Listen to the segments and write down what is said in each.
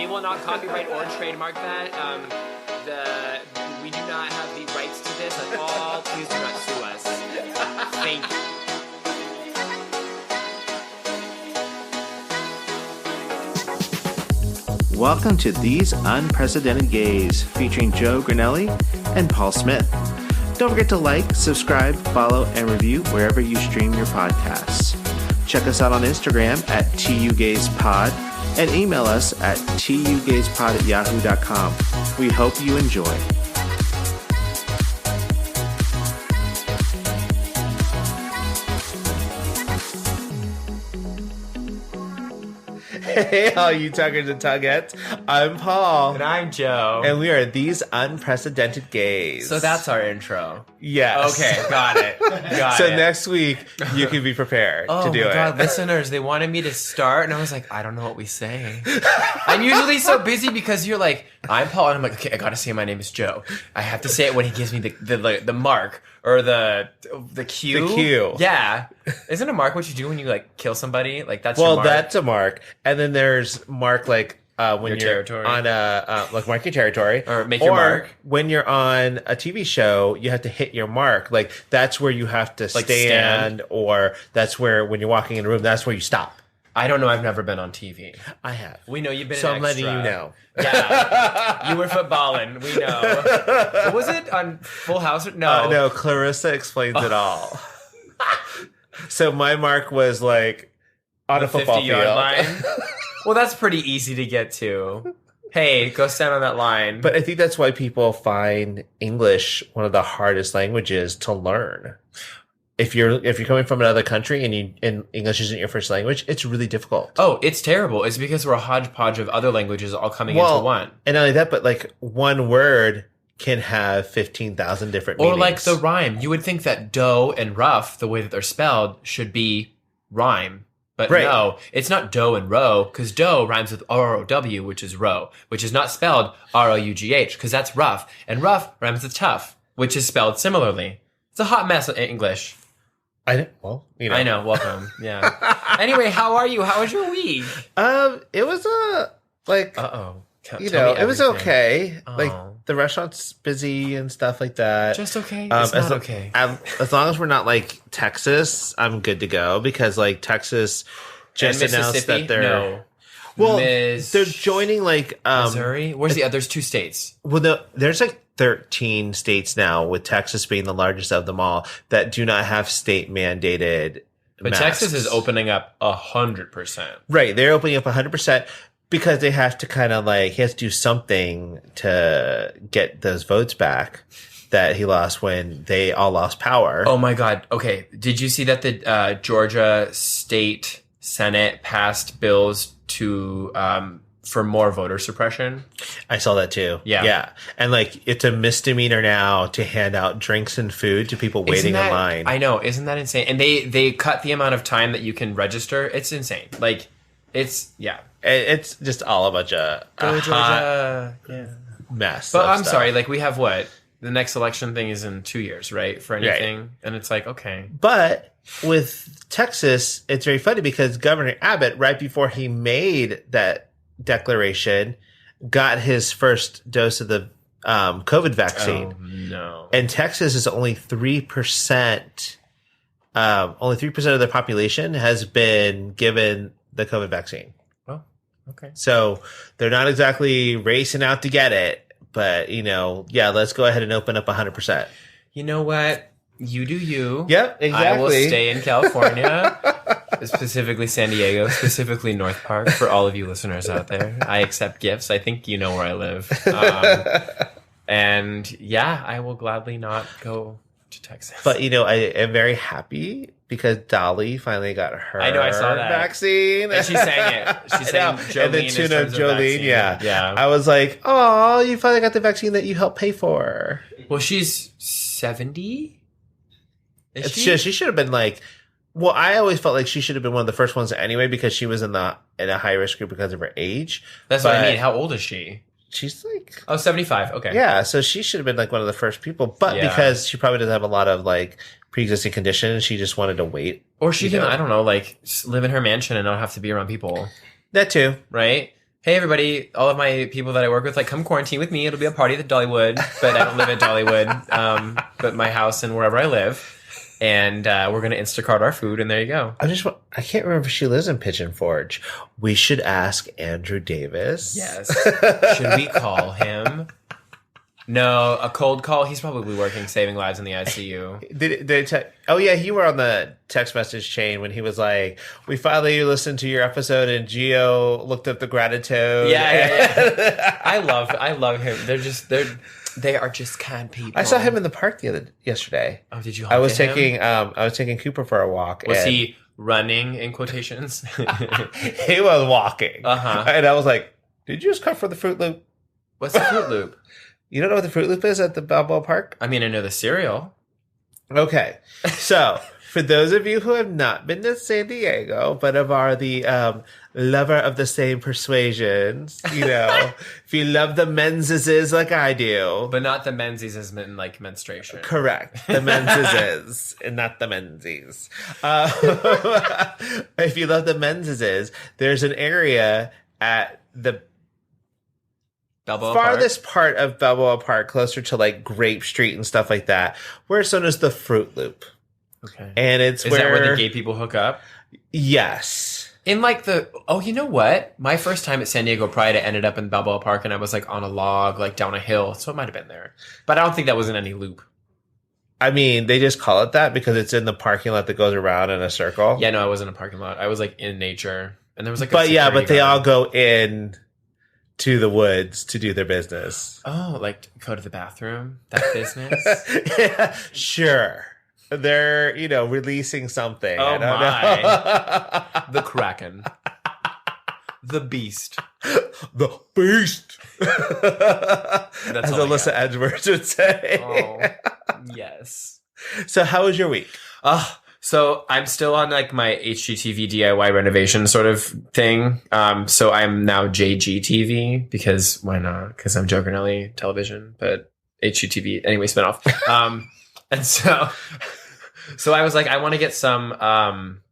We will not copyright or trademark that. We do not have the rights to this at all. Please do not sue us. Thank you. Welcome to These Unprecedented Gays, featuring Joe Granelli and Paul Smith. Don't forget to like, subscribe, follow, and review wherever you stream your podcasts. Check us out on Instagram at tugayspod and email us at tugayspod@yahoo.com. We hope you enjoy. Hey, all you tuggers and tuggettes. I'm Paul. And I'm Joe. And we are These Unprecedented Gays. So that's our intro. Yes. Okay, got it. So next week, you can be prepared to do it. Oh my God, listeners, they wanted me to start, and I was like, I don't know what we say. I'm usually so busy because you're like, I'm Paul, and I'm like, okay, I gotta say my name is Joe. I have to say it when he gives me the mark, or the cue. The cue. Yeah. Isn't a mark what you do when you, like, kill somebody? Like, that's your mark. Well, that's a mark. And then there's mark, like, when you're on like mark your territory, or make your mark. When you're on a TV show, you have to hit your mark. Like that's where you have to stand, or that's where when you're walking in a room, that's where you stop. I don't know. I've never been on TV. I have. We know you've been. So an I'm letting extra. you know. Yeah, you were footballing. We know. What was it on Full House? No, no. Clarissa explains it all. So my mark was like on a football 50-yard field. line. Well, that's pretty easy to get to. Hey, go stand on that line. But I think that's why people find English one of the hardest languages to learn. If you're coming from another country and English isn't your first language, it's really difficult. Oh, it's terrible. It's because we're a hodgepodge of other languages all coming into one. And not only that, but like one word can have 15,000 different meanings. Or like the rhyme. You would think that dough and rough, the way that they're spelled, should be rhyme. But no, it's not dough and row, because dough rhymes with R-O-W, which is row, which is not spelled R-O-U-G-H, because that's rough. And rough rhymes with tough, which is spelled similarly. It's a hot mess in English. I know. Welcome. Yeah. Anyway, how are you? How was your week? It was it was okay. Oh. Like the restaurant's busy and stuff like that. Just okay. It's not okay. As long as we're not like Texas, I'm good to go, because like Texas just announced that they're they're joining like Missouri. Where's the others? 2 states. Well, there's like 13 states now, with Texas being the largest of them all, that do not have state mandated. But masks. Texas is opening up 100%. Right, they're opening up 100%. Because they have to kind of like, he has to do something to get those votes back that he lost when they all lost power. Oh my God. Okay. Did you see that the Georgia State Senate passed bills to for more voter suppression? I saw that too. Yeah. And like, it's a misdemeanor now to hand out drinks and food to people waiting in line. I know. Isn't that insane? And they cut the amount of time that you can register. It's insane. Like, it's just all a bunch of hot mess. But I'm sorry, like we have the next election thing is in 2 years, right? For anything. Right. And it's like, okay. But with Texas, it's very funny because Governor Abbott, right before he made that declaration, got his first dose of the COVID vaccine. Oh, no. And Texas is only 3%. Only 3% of the population has been given the COVID vaccine. Oh, okay. So they're not exactly racing out to get it, but let's go ahead and open up 100%. You know what? You do you. Yep, exactly. I will stay in California, specifically San Diego, specifically North Park, for all of you listeners out there. I accept gifts. I think you know where I live. And yeah, I will gladly not go to Texas. But, I am very happy because Dolly finally got her I saw that. vaccine. And she sang it. She sang Jolene. And then tune up Jolene, yeah. I was like, oh, you finally got the vaccine that you helped pay for. Well, she's 70? She should have been like, well, I always felt like she should have been one of the first ones anyway, because she was in a high risk group because of her age. That's what I mean. How old is she? She's like... Oh, 75. Okay. Yeah, so she should have been like one of the first people. But because she probably doesn't have a lot of like pre-existing conditions, she just wanted to wait. Or she can, I don't know, like live in her mansion and not have to be around people. That too. Right? hey everybody, all of my people that I work with, like, come quarantine with me. It'll be a party at Dollywood, but I don't live at Dollywood, but my house and wherever I live. And we're going to Instacart our food, and there you go. I can't remember if she lives in Pigeon Forge. We should ask Andrew Davis. Yes. Should we call him? No, a cold call. He's probably working, saving lives in the ICU. Oh yeah, you were on the text message chain when he was like, "We finally listened to your episode," and Gio looked up the gratitude. Yeah. I love him. They are just kind people. I saw him in the park yesterday. Oh, did you? I was taking Cooper for a walk. Was he running in quotations? He was walking. And I was like, "Did you just come for the Fruit Loop?" What's the Fruit Loop? You don't know what the Fruit Loop is at the Balboa Park? I mean, I know the cereal. Okay. So, for those of you who have not been to San Diego, but are the lover of the same persuasions, if you love the Menzies like I do. But not the Menzies as in, like, menstruation. Correct. The Menzies and not the Menzies. If you love the Menzies, there's an area at the Balboa farthest Park? part of Balboa Park, closer to like Grape Street and stuff like that, where it's known as the Fruit Loop. Okay. And Is that where the gay people hook up? Yes. In like you know what? My first time at San Diego Pride, I ended up in Balboa Park and I was like on a log, like down a hill. So it might have been there. But I don't think that was in any loop. I mean, they just call it that because it's in the parking lot that goes around in a circle. Yeah, no, I wasn't in a parking lot. I was like in nature. And there was like but they all go in to the woods to do their business. Oh, like go to the bathroom? That business? Yeah, sure. They're, releasing something. Oh, my. The Kraken. The Beast. The Beast. That's as Alyssa Edwards would say. Oh, yes. So how was your week? So I'm still on like my HGTV DIY renovation sort of thing. So I'm now JGTV because why not? Because I'm Joe Granelli television, but HGTV anyway spinoff. And so I was like, I want to get some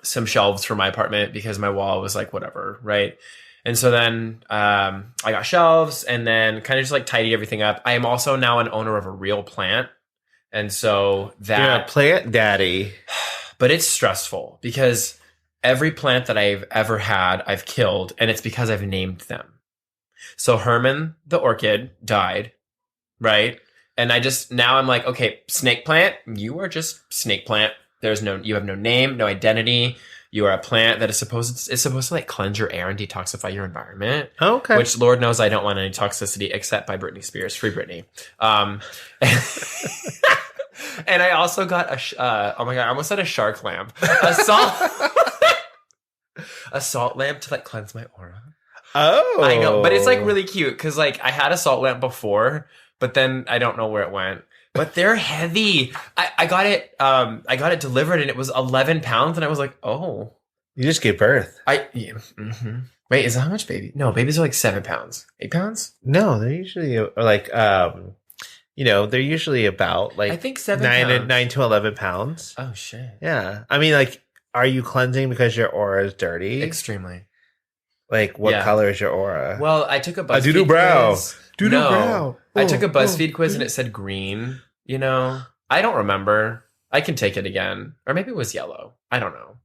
shelves for my apartment because my wall was like whatever, right? And so then I got shelves and then kind of just like tidy everything up. I am also now an owner of a real plant. And so that... You're a plant daddy. But it's stressful because every plant that I've ever had, I've killed. And it's because I've named them. So Herman, the orchid, died. Right? And now I'm like, okay, snake plant, you are just snake plant. You have no name, no identity. You are a plant that is supposed to like cleanse your air and detoxify your environment. Okay. Which Lord knows I don't want any toxicity except by Britney Spears. Free Britney. And I also got oh my God, I almost said a shark lamp. A salt lamp to like cleanse my aura. Oh. I know, but it's like really cute because like I had a salt lamp before, but then I don't know where it went. But they're heavy. I got it delivered and it was 11 pounds and I was like, oh. You just gave birth. Mm-hmm. Wait, is that how much baby? No, babies are like 7 pounds. 8 pounds? No, they're usually like, they're usually about like I think 9 to 11 pounds. Oh shit. Yeah. I mean, like, are you cleansing because your aura is dirty? Extremely. Like, what color is your aura? Well, I took a BuzzFeed doodoo brow. quiz. Doodoo brow. I took a BuzzFeed quiz and it said green. I don't remember. I can take it again. Or maybe it was yellow. I don't know.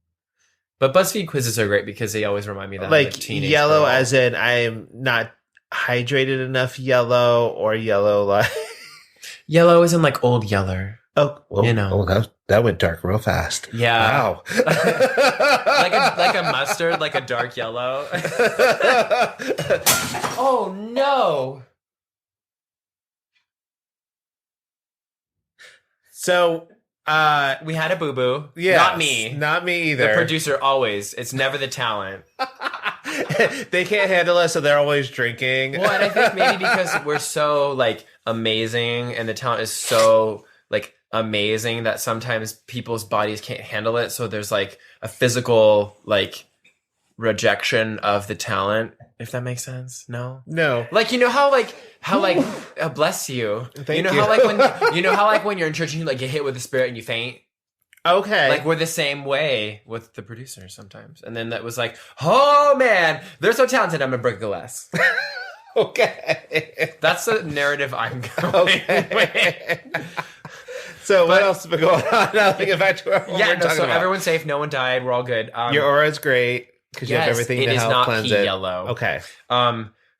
But BuzzFeed quizzes are great because they always remind me that like I'm a teenage yellow girl. as in I'm not hydrated enough yellow or yellow like... Yellow is in like old yeller. Oh, well, that went dark real fast. Yeah. Wow. like a mustard, like a dark yellow. Oh no. So we had a boo-boo. Yeah. Not me. Not me either. The producer always. It's never the talent. They can't handle us, so they're always drinking. Well, and I think maybe because we're so like amazing and the talent is so like amazing that sometimes people's bodies can't handle it. So there's like a physical like rejection of the talent, if that makes sense. No. Like how bless you. Thank you know you. how like when you're in church and you like get hit with the spirit and you faint. Okay. Like, we're the same way with the producers sometimes. And then that was like, oh, man, they're so talented, I'm going to break the glass. Okay. That's the narrative I'm going Okay. So what else has been going on? Now get back to what we're talking about. Everyone's safe. No one died. We're all good. Your aura is great because you have everything to help cleanse it. It is not yellow. Okay.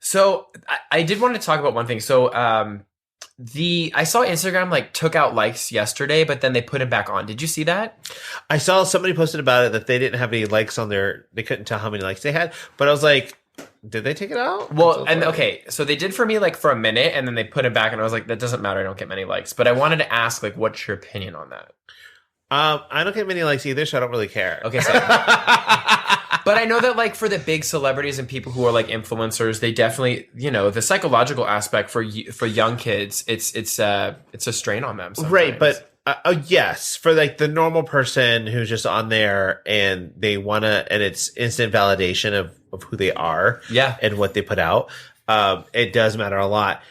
So I did want to talk about one thing. So I saw Instagram like took out likes yesterday, but then they put it back on. Did you see that? I saw somebody posted about it that they didn't have any likes on they couldn't tell how many likes they had, but I was like, did they take it out? Well, and okay, so they did for me like for a minute and then they put it back and I was like, that doesn't matter. I don't get many likes, but I wanted to ask like, what's your opinion on that? I don't get many likes either, so I don't really care. Okay, so. But I know that like for the big celebrities and people who are like influencers, they definitely, the psychological aspect for young kids, it's a strain on them sometimes. Right, but yes, for like the normal person who's just on there and they want to, and it's instant validation of who they are, and what they put out. It does matter a lot.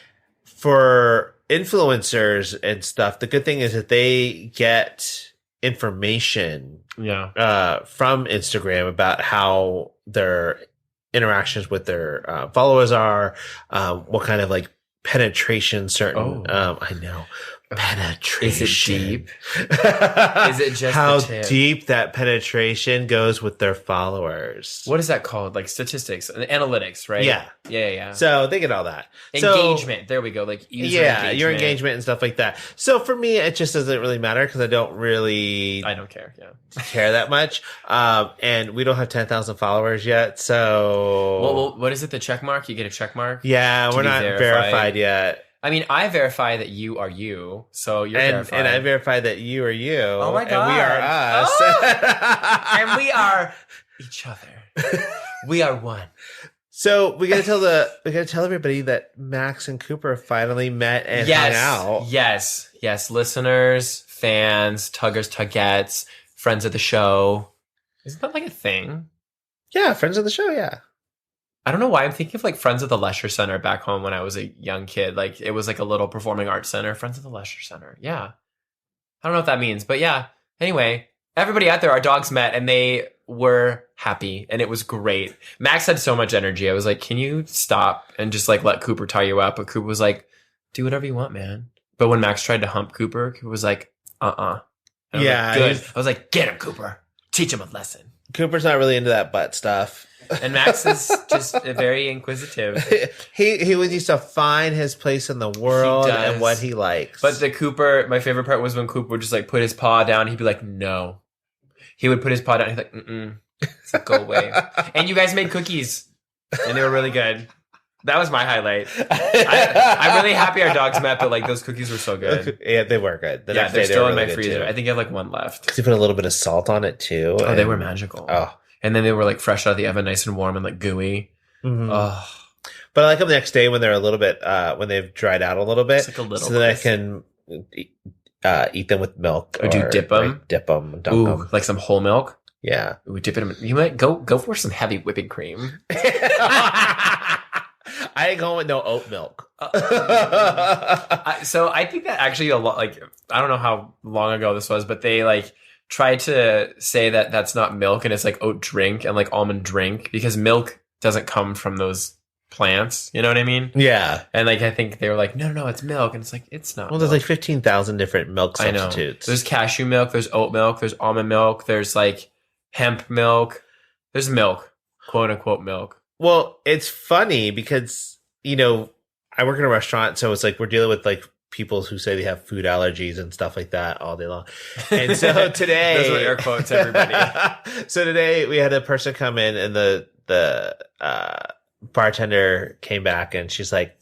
For influencers and stuff, the good thing is that they get information from Instagram about how their interactions with their followers are, what kind of like penetration certain I know penetration. Is it deep? Is it just how deep that penetration goes with their followers? What is that called? Like statistics and analytics, right? Yeah. So they get all that engagement. There we go. Like your engagement and stuff like that. So for me, it just doesn't really matter because I don't care. Care that much. And we don't have 10,000 followers yet. So well, what is it? The check mark? You get a check mark? Yeah, we're not verified yet. I mean, I verify that you are you, so you're verified. And I verify that you are you. Oh my God. And we are us. Oh! And we are each other. We are one. So we gotta tell everybody that Max and Cooper finally met and hung out. Yes. Listeners, fans, tuggers, tugettes, friends of the show. Isn't that like a thing? Yeah, friends of the show, yeah. I don't know why I'm thinking of like Friends of the Leisure Center back home when I was a young kid. Like it was like a little performing arts center. Friends of the Leisure Center. Yeah. I don't know what that means, but yeah. Anyway, everybody out there, our dogs met and they were happy and it was great. Max had so much energy. I was like, can you stop and just like let Cooper tie you up? But Cooper was like, do whatever you want, man. But when Max tried to hump Cooper, Cooper was like, Yeah. Good. I was like, get him, Cooper. Teach him a lesson. Cooper's not really into that butt stuff. And Max is just very inquisitive. He needs to find his place in the world and what he likes. But my favorite part was when Cooper would just like put his paw down. He'd be like, no. He would put his paw down. He's like, It's like, go away. And you guys made cookies. And they were really good. That was my highlight. I'm really happy our dogs met, but like those cookies were so good. Yeah, they were good. They're still in my freezer. I think I have like one left. Because you put a little bit of salt on it too. Oh, they were magical. Oh. And then they were like fresh out of the oven, nice and warm and like gooey. Mm-hmm. Oh. But I like them the next day when they're a little bit, when they've dried out a little bit. Like a little so that I can eat them with milk. Or do you dip them? Like, dip them. Ooh, them. Like some whole milk? Yeah. Ooh, dip it in. You might go for some heavy whipping cream. I ain't going with no oat milk. So I think that actually a lot, like, I don't know how long ago this was, but they like tried to say that that's not milk and it's like oat drink and like almond drink because milk doesn't come from those plants. You know what I mean? Yeah. And like, I think they were like, no, it's milk. And it's like, it's not. Well, there's like 15,000 different milk substitutes. I know. There's cashew milk. There's oat milk. There's almond milk. There's like hemp milk. There's milk, quote unquote milk. Well, it's funny because, I work in a restaurant. So it's like, we're dealing with like people who say they have food allergies and stuff like that all day long. And so today, those were air quotes, everybody. So today we had a person come in and the bartender came back and she's like,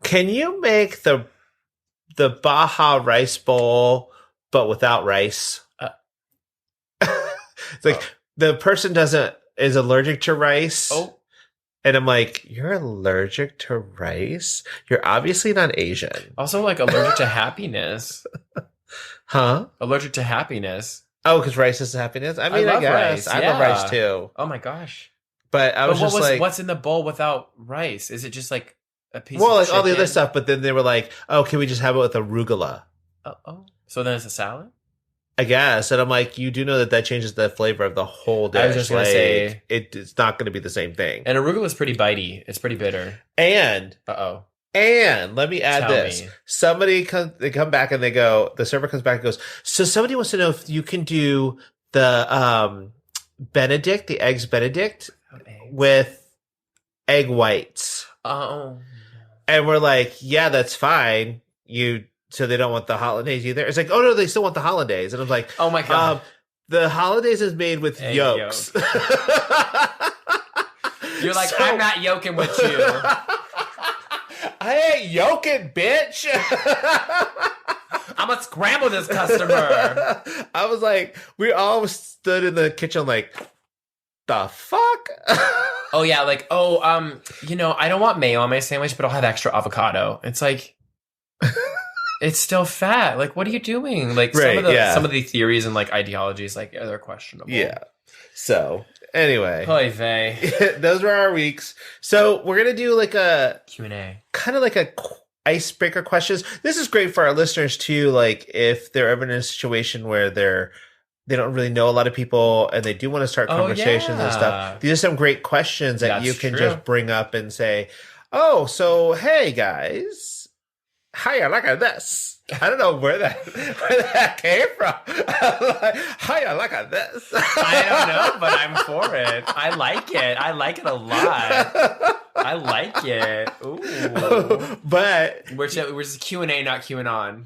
can you make the Baja rice bowl, but without rice? It's like the person is allergic to rice. Oh. And I'm like, you're allergic to rice? You're obviously not Asian. Also, like, allergic to happiness. Huh? Allergic to happiness. Oh, because rice is happiness? I mean, I guess. Rice. I love rice, too. Oh, my gosh. But I was like... What's in the bowl without rice? Is it just, like, a piece of chicken? Well, like, chicken? all the other stuff, but then they were like, oh, can we just have it with arugula? Oh. So then it's a salad? I guess. And I'm like, you do know that changes the flavor of the whole dish. I was just going to say. It's not going to be the same thing. And arugula is pretty bitey. It's pretty bitter. And. Uh-oh. And let me add this. They come back and they go, the server comes back and goes, so somebody wants to know if you can do the Benedict, the eggs Benedict with egg whites. Oh. And we're like, yeah, that's fine. So they don't want the hollandaise either. It's like, oh no, they still want the hollandaise. And I'm like, oh my God. The hollandaise is made with egg yolks. You're like, I'm not yoking with you. I ain't yoking, bitch. I'm gonna scramble this customer. I was like, we all stood in the kitchen like, the fuck? Oh yeah, like, I don't want mayo on my sandwich, but I'll have extra avocado. It's like, it's still fat. Like, what are you doing? Like, some of the theories and like ideologies, like, they're questionable. Yeah. So anyway, oy vey. Those were our weeks. So we're gonna do like a Q&A, kind of like a icebreaker questions. This is great for our listeners too. Like if they're ever in a situation where they don't really know a lot of people and they do want to start conversations and stuff. These are some great questions that you can just bring up and say, oh, so hey guys, how you like this? I don't know where that came from. How you like this? I don't know, but I'm for it. I like it. I like it a lot. I like it. Ooh. But we're just Q&A, not QAnon.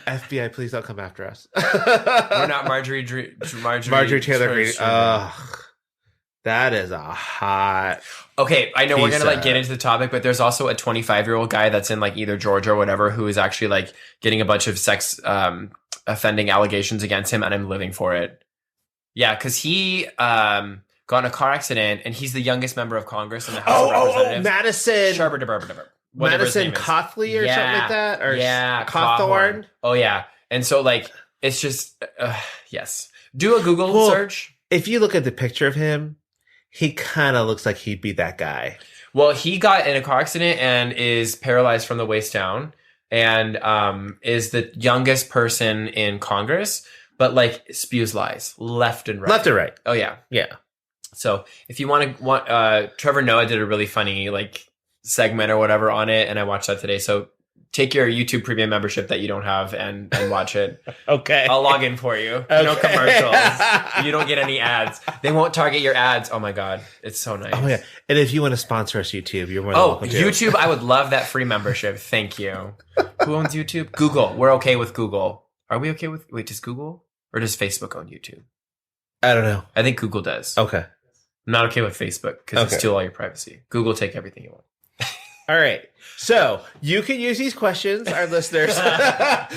FBI, please don't come after us. We're not Marjorie Taylor Greene. Ugh. That is a hot. Okay, I know we're going to like get into the topic, but there's also a 25-year-old guy that's in like either Georgia or whatever who is actually like getting a bunch of sex offending allegations against him, and I'm living for it. Yeah, because he got in a car accident, and he's the youngest member of Congress in the House of Representatives. Madison Cawthorn or something like that? Or Cawthorn? Oh, yeah. And so like, it's just, yes. Do a Google search. If you look at the picture of him, he kind of looks like he'd be that guy. Well, he got in a car accident and is paralyzed from the waist down, and is the youngest person in Congress, but like spews lies left and right. Left and right. Oh yeah, yeah. So if you want, Trevor Noah did a really funny like segment or whatever on it, and I watched that today. So take your YouTube Premium membership that you don't have and watch it. Okay. I'll log in for you. Okay. No commercials. You don't get any ads. They won't target your ads. Oh my God. It's so nice. Oh yeah. And if you want to sponsor us, YouTube, you're more than welcome to. YouTube, I would love that free membership. Thank you. Who owns YouTube? Google. We're okay with Google. Are we okay with, does Google or does Facebook own YouTube? I don't know. I think Google does. Okay. I'm not okay with Facebook because it's steal all your privacy. Google, take everything you want. All right. So you can use these questions, our listeners,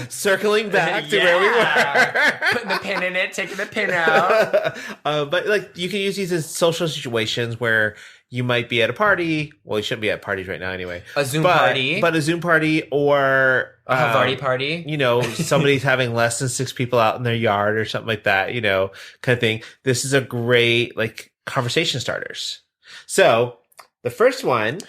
circling back to where we were. Putting the pin in it, taking the pin out. But like you can use these in social situations where you might be at a party. Well, you shouldn't be at parties right now anyway. A Zoom party. But a Zoom party or a Havarti party. You know, somebody's having less than 6 people out in their yard or something like that, you know, kind of thing. This is a great like conversation starters. So the first one,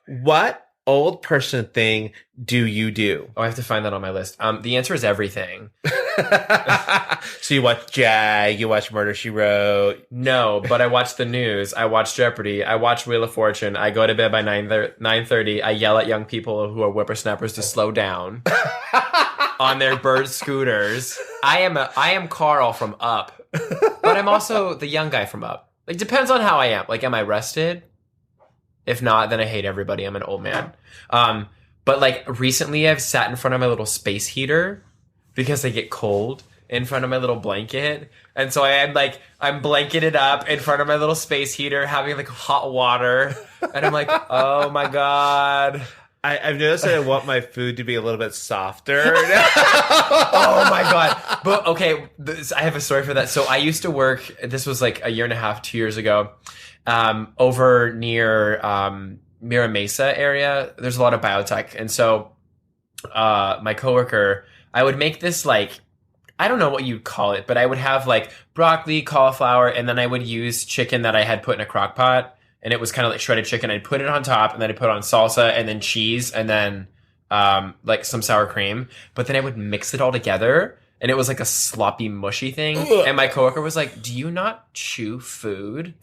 what old person thing do you do? Oh, I have to find that on my list. The answer is everything. So you watch Jag, you watch Murder, She Wrote. No, but I watch the news. I watch Jeopardy. I watch Wheel of Fortune. I go to bed by 9:30. I yell at young people who are whippersnappers to slow down on their bird scooters. I am Carl from Up, but I'm also the young guy from Up. Like, depends on how I am. Like, am I rested? If not, then I hate everybody. I'm an old man. But like recently I've sat in front of my little space heater because I get cold in front of my little blanket. And so I'm blanketed up in front of my little space heater having like hot water. And I'm like, oh my God. I've noticed that I want my food to be a little bit softer. Oh my God. But okay, I have a story for that. So I used to work, this was like a year and a half, 2 years ago. Over near Mira Mesa area, there's a lot of biotech. And so my coworker, I would make this like, I don't know what you'd call it, but I would have like broccoli, cauliflower, and then I would use chicken that I had put in a crock pot. And it was kind of like shredded chicken. I'd put it on top, and then I'd put on salsa and then cheese and then like some sour cream, but then I would mix it all together. And it was like a sloppy, mushy thing. Ugh. And my coworker was like, do you not chew food?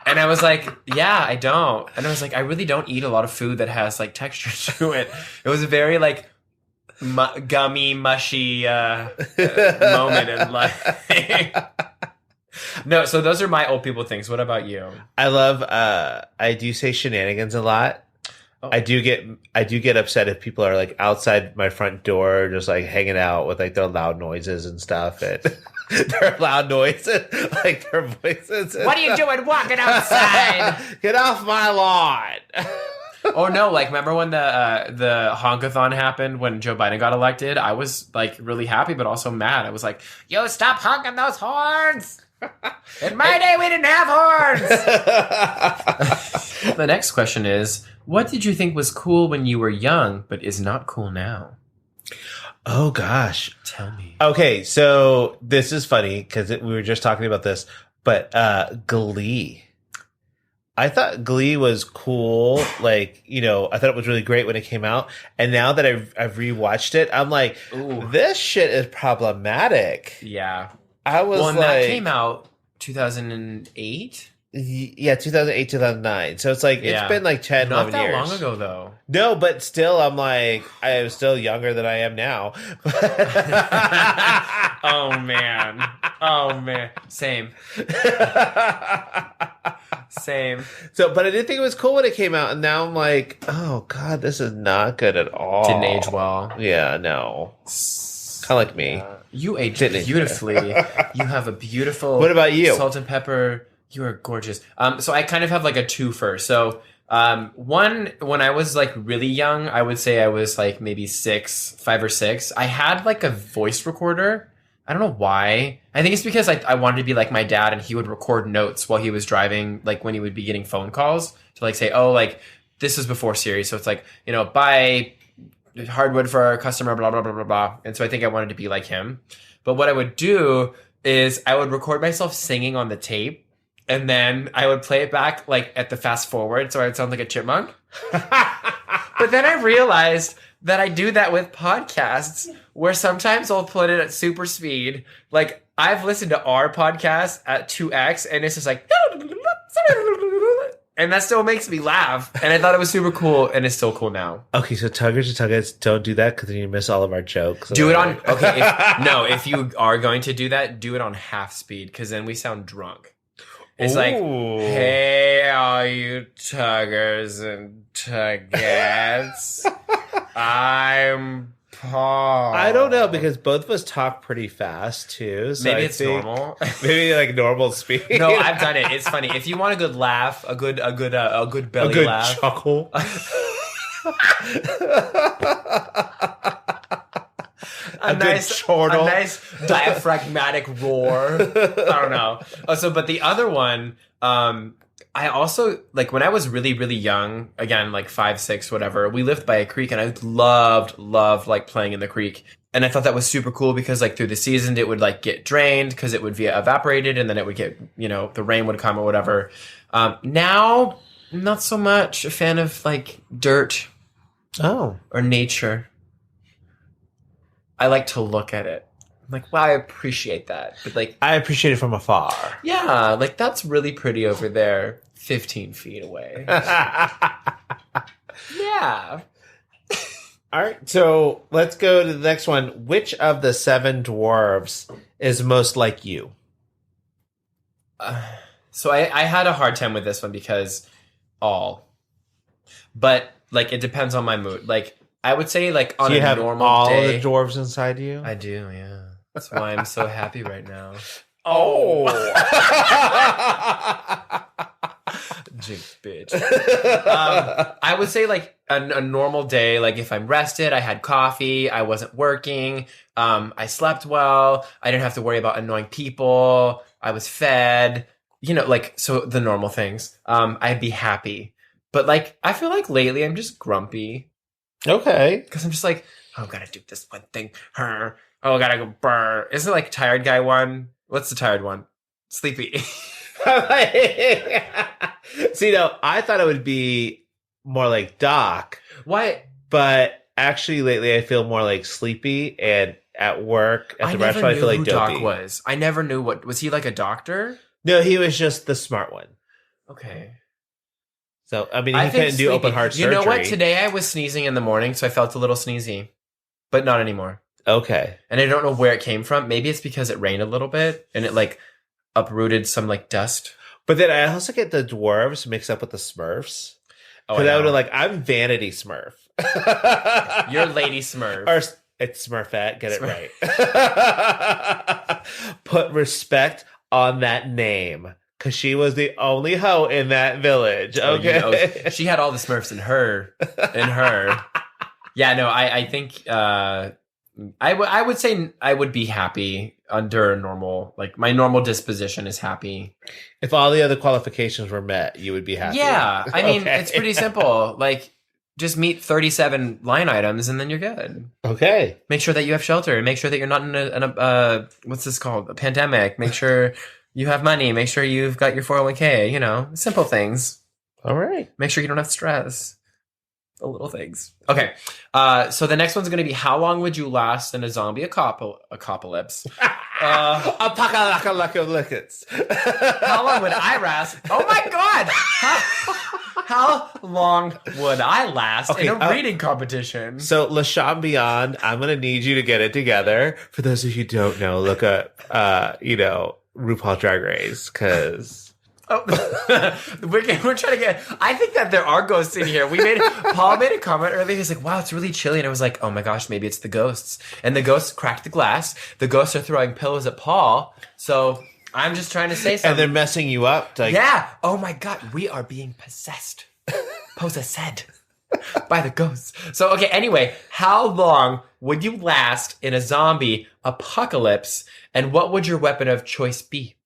And I was like, yeah, I don't. And I was like, I really don't eat a lot of food that has like texture to it. It was a very like gummy, mushy moment in life. No, so those are my old people things. What about you? I love, I do say shenanigans a lot. Oh. I do get upset if people are like outside my front door, just like hanging out with like their loud noises and stuff. And their loud noises, like their voices. What are you doing walking outside? Get off my lawn. Oh no, like remember when the honkathon happened when Joe Biden got elected? I was like really happy, but also mad. I was like, yo, stop honking those horns. In my day, we didn't have horns. The next question is, what did you think was cool when you were young, but is not cool now? Oh, gosh. Tell me. Okay, so this is funny because we were just talking about this, but Glee. I thought Glee was cool. Like, you know, I thought it was really great when it came out. And now that I've rewatched it, I'm like, ooh, this shit is problematic. Yeah. I was and that came out 2008? Yeah, 2008, 2009. So it's like, it's been like 10, 11 years. Not that long ago, though. No, but still, I'm like, I am still younger than I am now. Oh, man. Same. So, but I did think it was cool when it came out. And now I'm like, oh, God, this is not good at all. Didn't age well. Yeah, no. Kind of like me. You aged beautifully. You have a beautiful... What about you? Salt and pepper... You are gorgeous. So I kind of have like a twofer. So one, when I was like really young, I would say I was like maybe 5 or 6. I had like a voice recorder. I don't know why. I think it's because I wanted to be like my dad, and he would record notes while he was driving, like when he would be getting phone calls to like say, oh, like this is before Siri. So it's like, you know, buy hardwood for our customer, blah, blah, blah, blah, blah. And so I think I wanted to be like him. But what I would do is I would record myself singing on the tape. And then I would play it back like at the fast forward, so I would sound like a chipmunk. But then I realized that I do that with podcasts, where sometimes I'll put it at super speed. Like I've listened to our podcast at 2x, and it's just like, and that still makes me laugh. And I thought it was super cool, and it's still cool now. Okay, so tuggers and tuggers, don't do that because then you miss all of our jokes. Do it on if you are going to do that, do it on half speed, because then we sound drunk. It's like, hey, all you tuggers and tuggettes, I'm Paul. I don't know, because both of us talk pretty fast, too. So maybe it's normal. Maybe like normal speed. No, I've done it. It's funny. If you want a good laugh, a good belly laugh. A good chuckle. A nice diaphragmatic roar. I don't know. Also, but the other one, I also, like, when I was really, really young, again, like 5, 6, whatever, we lived by a creek, and I loved, like, playing in the creek. And I thought that was super cool because, like, through the season, it would, like, get drained because it would be evaporated, and then it would get, you know, the rain would come or whatever. Now, not so much a fan of, like, dirt. Oh. Or nature. I like to look at it. I'm like, wow, I appreciate that. But like, I appreciate it from afar. Yeah, like that's really pretty over there, 15 feet away. Yeah. All right, so let's go to the next one. Which of the 7 dwarves is most like you? So I had a hard time with this one because but like it depends on my mood. Like I would say, like, on a normal all day... all the dwarves inside you? I do, yeah. That's why I'm so happy right now. Oh! Jinx, bitch. I would say, like, a normal day, like, if I'm rested, I had coffee, I wasn't working, I slept well, I didn't have to worry about annoying people, I was fed, you know, like, so the normal things. I'd be happy. But, like, I feel like lately I'm just grumpy. Okay. Because I'm just like, oh, gotta do this one thing. Oh, gotta go burr. Isn't it like tired guy one? What's the tired one? Sleepy. See, no, I thought it would be more like Doc. Why? But actually, lately I feel more like sleepy, and at work at the restaurant I feel like dopey. Doc was. I never knew was he like a doctor? No, he was just the smart one. Okay. So I mean, he couldn't do open heart surgery. You know what? Today I was sneezing in the morning, so I felt a little sneezy, but not anymore. Okay. And I don't know where it came from. Maybe it's because it rained a little bit and it like uprooted some like dust. But then I also get the dwarves mixed up with the Smurfs. Because I would have I'm Vanity Smurf. You're Lady Smurf. Or it's Smurfette. Get it right. Put respect on that name. Because she was the only hoe in that village. Okay. Oh, you know, she had all the Smurfs in her. Yeah, no, I think I would say I would be happy under normal, like my normal disposition is happy. If all the other qualifications were met, you would be happy. Yeah, I mean, it's pretty simple. Like, just meet 37 line items and then you're good. Okay. Make sure that you have shelter. Make sure that you're not in a what's this called? A pandemic. Make sure you have money. Make sure you've got your 401k. You know, simple things. All right. Make sure you don't have stress. The little things. Okay. So the next one's going to be, how long would you last in a zombie apocalypse? Apocalypse. How long would I last? Oh my God. How long would I last in a reading competition? So, LaShawn Beyond, I'm going to need you to get it together. For those of you who don't know, look up, RuPaul Drag Race, because... Oh, we're trying to get. I think that there are ghosts in here. Paul made a comment earlier. He's like, "Wow, it's really chilly," and I was like, "Oh my gosh, maybe it's the ghosts." And the ghosts cracked the glass. The ghosts are throwing pillows at Paul. So I'm just trying to say something. And they're messing you up. Yeah. Oh my God, we are being possessed. Possessed by the ghosts. So okay. Anyway, how long would you last in a zombie apocalypse, and what would your weapon of choice be?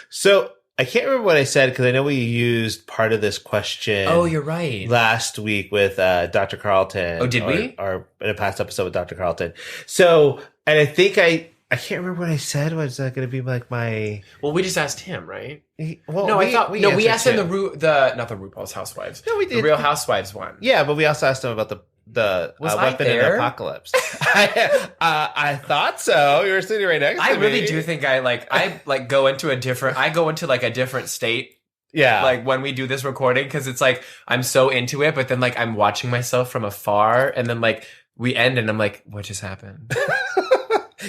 So. I can't remember what I said because I know we used part of this question. Oh, you're right. Last week with Dr. Carlton. Oh, did we? Or in a past episode with Dr. Carlton. So, and I think I can't remember what I said. Was that going to be like my? Well, we just asked him, right? Well, we asked him not the RuPaul's Housewives. No, we did the Real Housewives one. Yeah, but we also asked him about the weapon in the apocalypse. I thought so. You were sitting right next to me. I really do think I go into a different state. Yeah. Like when we do this recording, because it's like I'm so into it, but then like I'm watching myself from afar, and then like we end and I'm like, what just happened?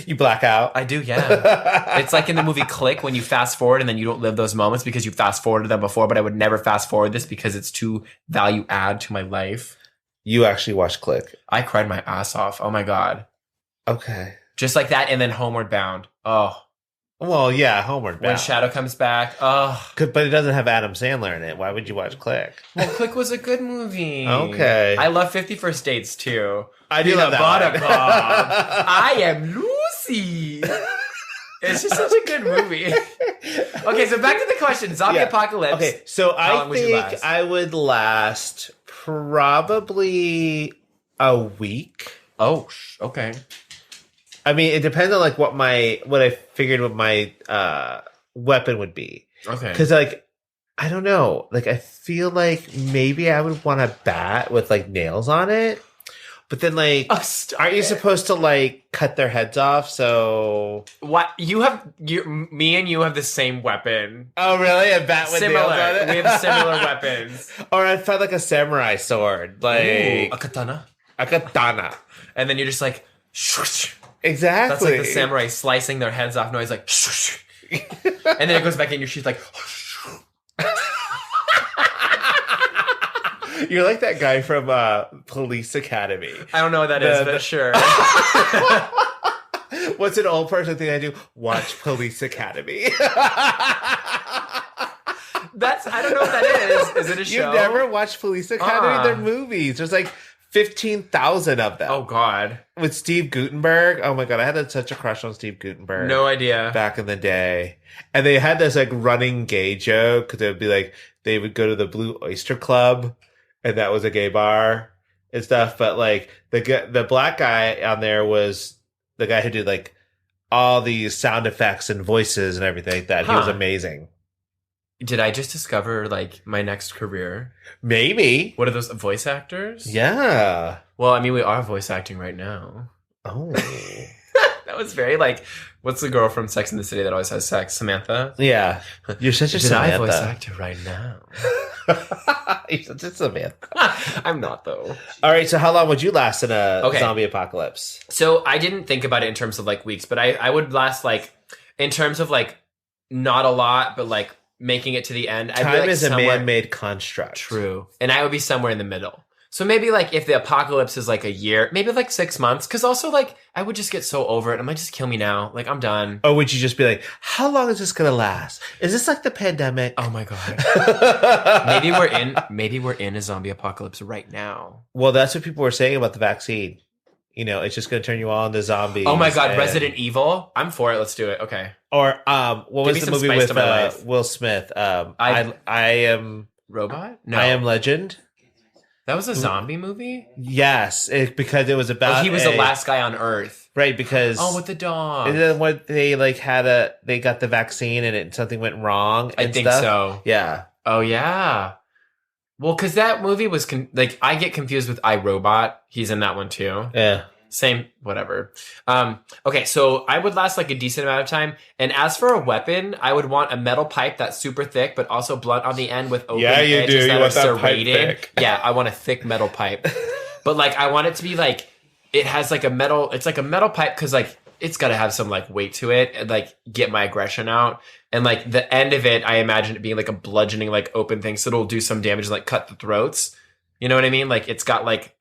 You black out. I do, yeah. It's like in the movie Click when you fast forward and then you don't live those moments because you fast forwarded them before, but I would never fast forward this because it's too value add to my life. You actually watched Click. I cried my ass off. Oh my God. Okay. Just like that, and then Homeward Bound. Oh. Well, yeah, Homeward Bound. When Shadow comes back. Oh. But it doesn't have Adam Sandler in it. Why would you watch Click? Well, Click was a good movie. Okay. I love 50 First Dates, too. I do love that one. I am Lucy. It's just such a good movie. Okay, so back to the question. Zombie apocalypse. Okay, so I think I would last probably a week. Oh, okay. I mean, it depends on like what I figured what my weapon would be. Okay. Because like I don't know, like I feel like maybe I would want a bat with like nails on it, but then like aren't you supposed to like cut their heads off? So what me and you have the same weapon. Oh really? A bat with nails on it? We have similar weapons. Or I'd find like a samurai sword, like a katana. A katana, and then you're just like. Shoosh. Exactly. That's like the samurai slicing their heads off noise, like, shh. And then it goes back in your shoes, like, You're like that guy from Police Academy. I don't know what that is, but sure. What's an old person thing I do? Watch Police Academy. I don't know what that is. Is it a show? You've never watched Police Academy? They're movies. There's like 15,000 of them. Oh, God. With Steve Guttenberg. Oh, my God. I had such a crush on Steve Guttenberg. No idea. Back in the day. And they had this, like, running gay joke. Because it would be, like, they would go to the Blue Oyster Club. And that was a gay bar and stuff. But, like, the black guy on there was the guy who did, like, all these sound effects and voices and everything like that. He was amazing. Did I just discover, like, my next career? Maybe. What are those voice actors? Yeah. Well, I mean, we are voice acting right now. Oh. That was very like, what's the girl from Sex and the City that always has sex? Samantha? Yeah. You're such a Samantha. I voice actor right now? You're such a Samantha. I'm not, though. All right, so how long would you last in a zombie apocalypse? So I didn't think about it in terms of like weeks, but I would last like, in terms of like, not a lot, but like making it to the end. Time I'd be, like, is a man-made construct. True. And I would be somewhere in the middle. So maybe like if the apocalypse is like a year, maybe like 6 months. Because also like I would just get so over it. I might just kill me now. Like I'm done. Or would you just be like, how long is this gonna last? Is this like the pandemic? Oh my God. maybe we're in a zombie apocalypse right now. Well, that's what people were saying about the vaccine. You know, it's just gonna turn you all into zombies. Oh my God, Resident Evil. I'm for it. Let's do it. Okay. Or what was the movie with Will Smith? I am Robot? No. I Am Legend. That was a zombie movie? Yes, because it was about. He was the last guy on Earth, right? Because with the dog. And then what they like they got the vaccine and something went wrong. I think so. Yeah. Oh yeah. Well, because that movie was like I get confused with iRobot. He's in that one too. Yeah. Same, whatever. Okay, so I would last like a decent amount of time. And as for a weapon, I would want a metal pipe that's super thick, but also blunt on the end with open edges that are serrated. Yeah, I want a thick metal pipe. But like, I want it to be like, it has like it's like a metal pipe because like, it's got to have some like weight to it and like get my aggression out. And like the end of it, I imagine it being like a bludgeoning, like open thing. So it'll do some damage and like cut the throats. You know what I mean? Like it's got like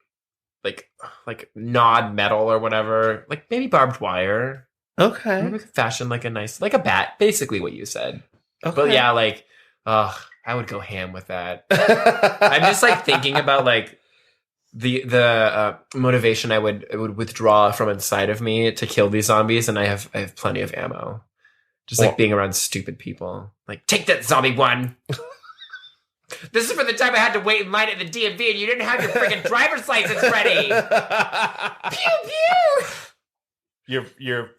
nod metal or whatever, like maybe barbed wire. Okay. Maybe fashion like a nice, like a bat, basically what you said. Okay. But yeah, like, I would go ham with that. I'm just like thinking about like the motivation I would withdraw from inside of me to kill these zombies, and I have plenty of ammo. Just like being around stupid people. Like, take that zombie one. This is for the time I had to wait in line at the DMV and you didn't have your freaking driver's license ready. Pew, pew. Your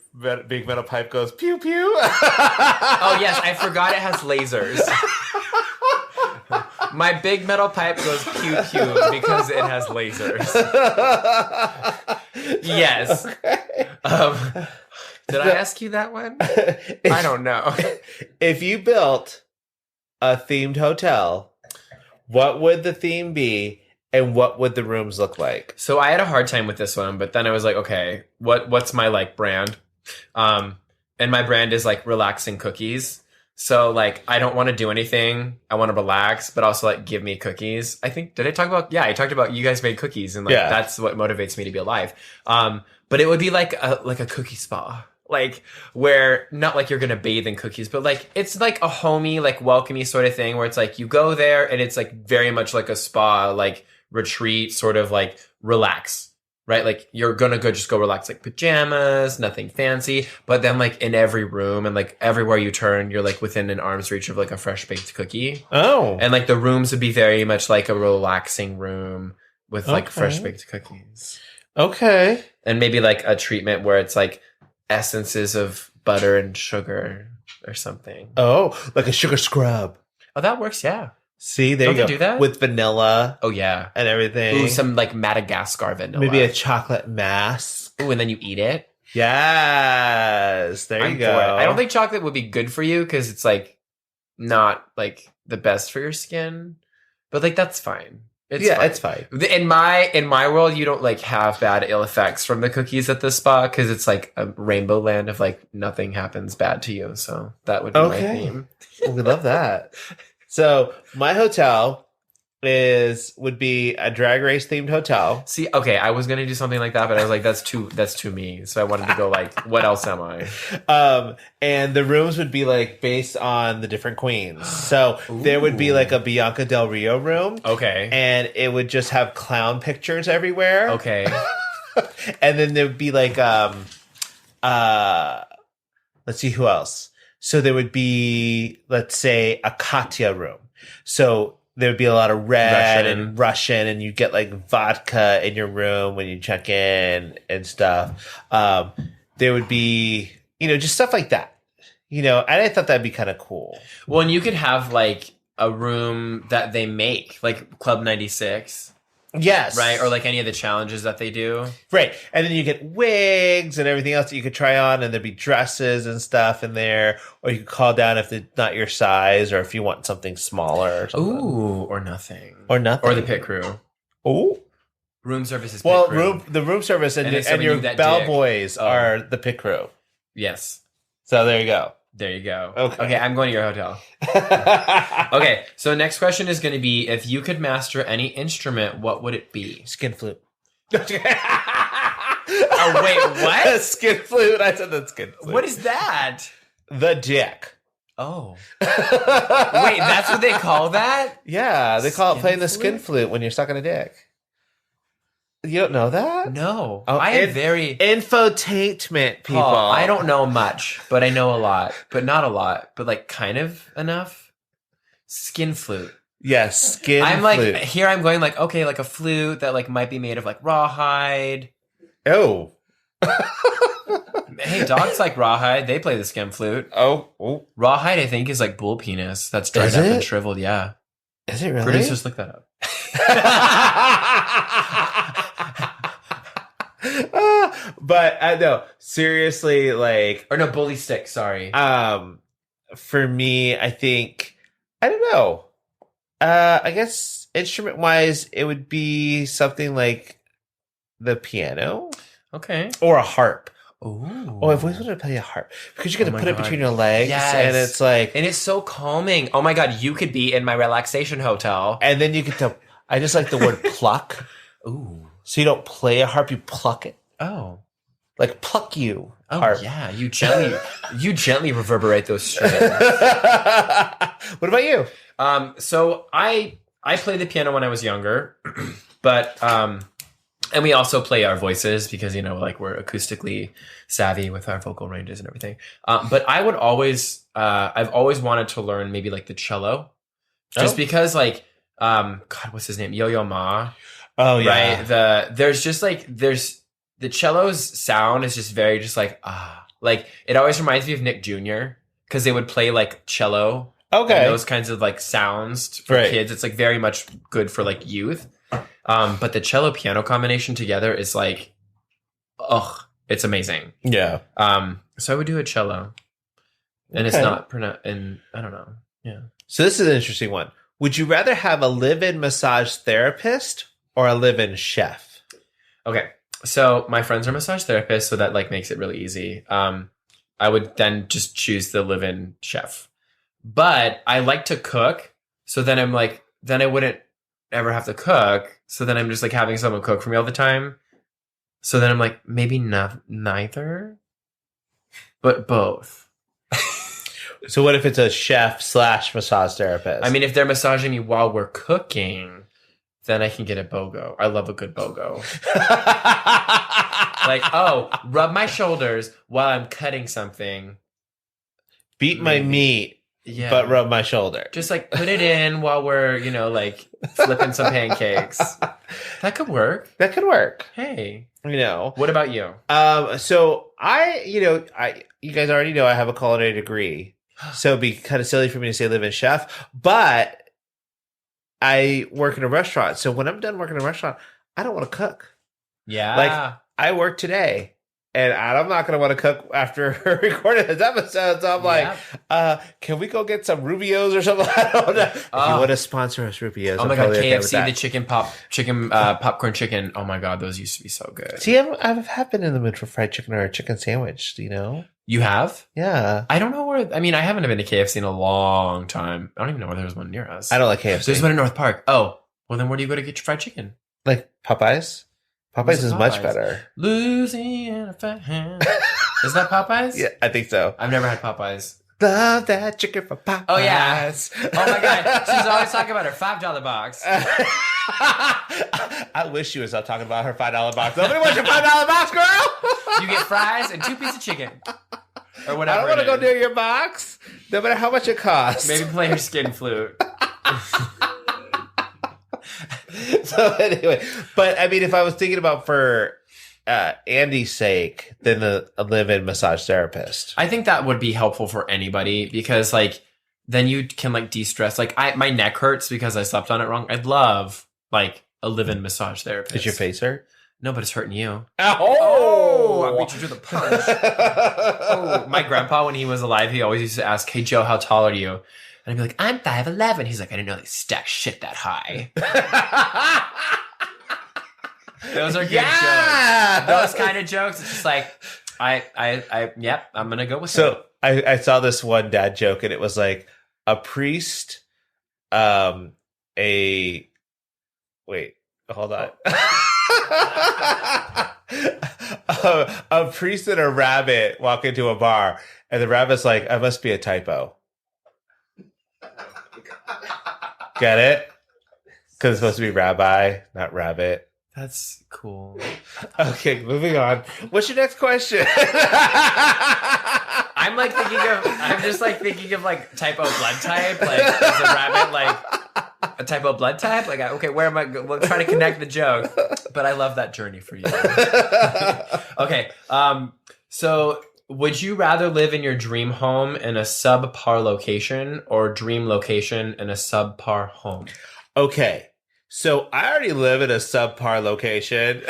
big metal pipe goes pew, pew. Oh, yes. I forgot it has lasers. My big metal pipe goes pew, pew because it has lasers. Yes. Okay. Did I ask you that one? I don't know. If you built a themed hotel, what would the theme be, and what would the rooms look like? So I had a hard time with this one, but then I was like, okay, what's my like brand? And my brand is like relaxing cookies. So like I don't want to do anything. I want to relax, but also like give me cookies. I think I talked about you guys made cookies, and like that's what motivates me to be alive. But it would be like a cookie spa. Like where not like you're gonna bathe in cookies, but like it's like a homey, like welcomey sort of thing where it's like you go there and it's like very much like a spa, like retreat, sort of like relax, right? Like you're gonna just go relax, like pajamas, nothing fancy, but then like in every room and like everywhere you turn, you're like within an arm's reach of like a fresh baked cookie. Oh, and like the rooms would be very much like a relaxing room with like fresh baked cookies. Okay, and maybe like a treatment where it's like essences of butter and sugar or something. Oh, like a sugar scrub. Oh, that works, yeah. See, there you go. Do that? With vanilla. Oh, yeah. And everything. Ooh, some like Madagascar vanilla. Maybe a chocolate mask. Ooh, and then you eat it. Yes. There you go. I don't think chocolate would be good for you because it's like not like the best for your skin. But like that's fine. It's fine. In my world, you don't like have bad ill effects from the cookies at the spa because it's like a rainbow land of like nothing happens bad to you. So that would be my theme. Well, we love that. So my hotel would be a drag race themed hotel. See, okay, I was gonna do something like that, but I was like, that's too me. So I wanted to go like, what else am I? And the rooms would be like based on the different queens. So there would be like a Bianca Del Rio room. Okay. And it would just have clown pictures everywhere. Okay. And then there would be like let's see who else. So there would be, let's say, a Katya room. So there would be a lot of red and Russian, and you get like vodka in your room when you check in and stuff. There would be, just stuff like that. And I thought that'd be kind of cool. Well, and you could have like a room that they make, like Club 96. Yes. Right? Or like any of the challenges that they do. Right. And then you get wigs and everything else that you could try on, and there'd be dresses and stuff in there. Or you could call down if it's not your size or if you want something smaller. Or something. Ooh, or nothing. Or nothing. Or the pit crew. Ooh. Room service is pit crew. The room service and your bellboys are the pit crew. Yes. So there you go. There you go. Okay, I'm going to your hotel. Okay, so next question is going to be, if you could master any instrument, what would it be? Skin flute. Oh, wait, what? Skin flute. I said the skin flute. What is that? The dick. Oh. Wait, that's what they call that? Yeah, they call it playing the flute? skin flute when you're stuck in a dick. You don't know that? No. Oh, I am very... Infotainment, people. I don't know much, but I know a lot. But not a lot. But like kind of enough. Skin flute. Yes, skin I'm flute. like, here I'm going like, okay, like a flute that like might be made of like rawhide. Oh. Hey, dogs like rawhide. They play the skin flute. Oh. Rawhide, I think, is like bull penis. That's dried up and shriveled. Yeah. Is it really? Producers, look that up. But no, seriously, like, or no, bully stick. Sorry. For me, I think, I don't know. I guess instrument wise, it would be something like the piano, okay, or a harp. Ooh. Oh, I've always wanted to play a harp because you got to put it God. between your legs, yes. and it's like, and it's so calming. Oh my God, you could be in my relaxation hotel, and then you get to. I just like the word pluck. Ooh. So you don't play a harp, you pluck it. Oh. Like pluck you. Oh harp. yeah, you gently reverberate those strings. What about you? So I played the piano when I was younger, but and we also play our voices because, you know, like we're acoustically savvy with our vocal ranges and everything. But I would always I've always wanted to learn maybe like the cello, just because like God, what's his name? Yo-Yo Ma. Oh yeah. Right. There's the cello's sound is just very just like like it always reminds me of Nick Jr. because they would play like cello. Okay. And those kinds of like sounds for kids. It's like very much good for like youth. But the cello piano combination together is like, it's amazing. Yeah. So I would do a cello, and it's not and I don't know. Yeah. So this is an interesting one. Would you rather have a live-in massage therapist or a live-in chef? Okay. So my friends are massage therapists, so that like makes it really easy. I would then just choose the live-in chef. But I like to cook, so then I'm like, then I wouldn't ever have to cook. So then I'm just like having someone cook for me all the time. So then I'm like, maybe neither, but both. So what if it's a chef / massage therapist? I mean, if they're massaging me while we're cooking, then I can get a BOGO. I love a good BOGO. Like, rub my shoulders while I'm cutting something. Beat my meat. Yeah. But rub my shoulder. Just like put it in while we're, you know, like flipping some pancakes. That could work. That could work. Hey. You know. What about you? So you guys already know I have a culinary degree. So it'd be kind of silly for me to say live in chef, but I work in a restaurant. So when I'm done working in a restaurant, I don't want to cook. Yeah. Like I work today. And I'm not going to want to cook after recording this episode. So I'm like, can we go get some Rubios or something? I don't know. If you want to sponsor us, Rubios. Oh my God, KFC, the popcorn chicken. Oh my God, those used to be so good. See, I have been in the mood for fried chicken or a chicken sandwich, you know? You have? Yeah. I don't know where, I mean, I haven't been to KFC in a long time. I don't even know where there's one near us. I don't like KFC. There's one in North Park. Oh, well then where do you go to get your fried chicken? Like Popeyes? Popeyes is much better. Louisiana fan. Is that Popeyes? Yeah, I think so. I've never had Popeyes. Love that chicken from Popeyes. Oh, yeah. Oh, my God. She's always talking about her $5 box. I wish she was talking about her $5 box. Nobody wants your $5 box, girl. You get fries and 2 pieces of chicken. Or whatever. I don't want to go near your box, no matter how much it costs. Maybe play her skin flute. So anyway, but I mean, if I was thinking about for Andy's sake, then a live-in massage therapist. I think that would be helpful for anybody because, like, then you can like de-stress. Like, my neck hurts because I slept on it wrong. I'd love like a live-in massage therapist. Does your face hurt? No, but it's hurting you. Oh! I beat you to the punch. My grandpa, when he was alive, he always used to ask, "Hey, Joe, how tall are you?" And I'd be like, "I'm 5'11". He's like, "I didn't know they stack shit that high." Those are good jokes. Those kind of jokes. It's just like, yep, I'm going to go with it. So I saw this one dad joke, and it was like a priest, wait, hold on. A priest and a rabbit walk into a bar, and the rabbit's like, "I must be a typo." Get it? Because it's supposed to be rabbi, not rabbit. That's cool. Okay, moving on. What's your next question? I'm just thinking of like typo blood type. Like, is a rabbit like a typo blood type? Like, okay, where am I? We'll try to connect the joke. But I love that journey for you. Okay. So would you rather live in your dream home in a subpar location or dream location in a subpar home? Okay. So I already live in a subpar location.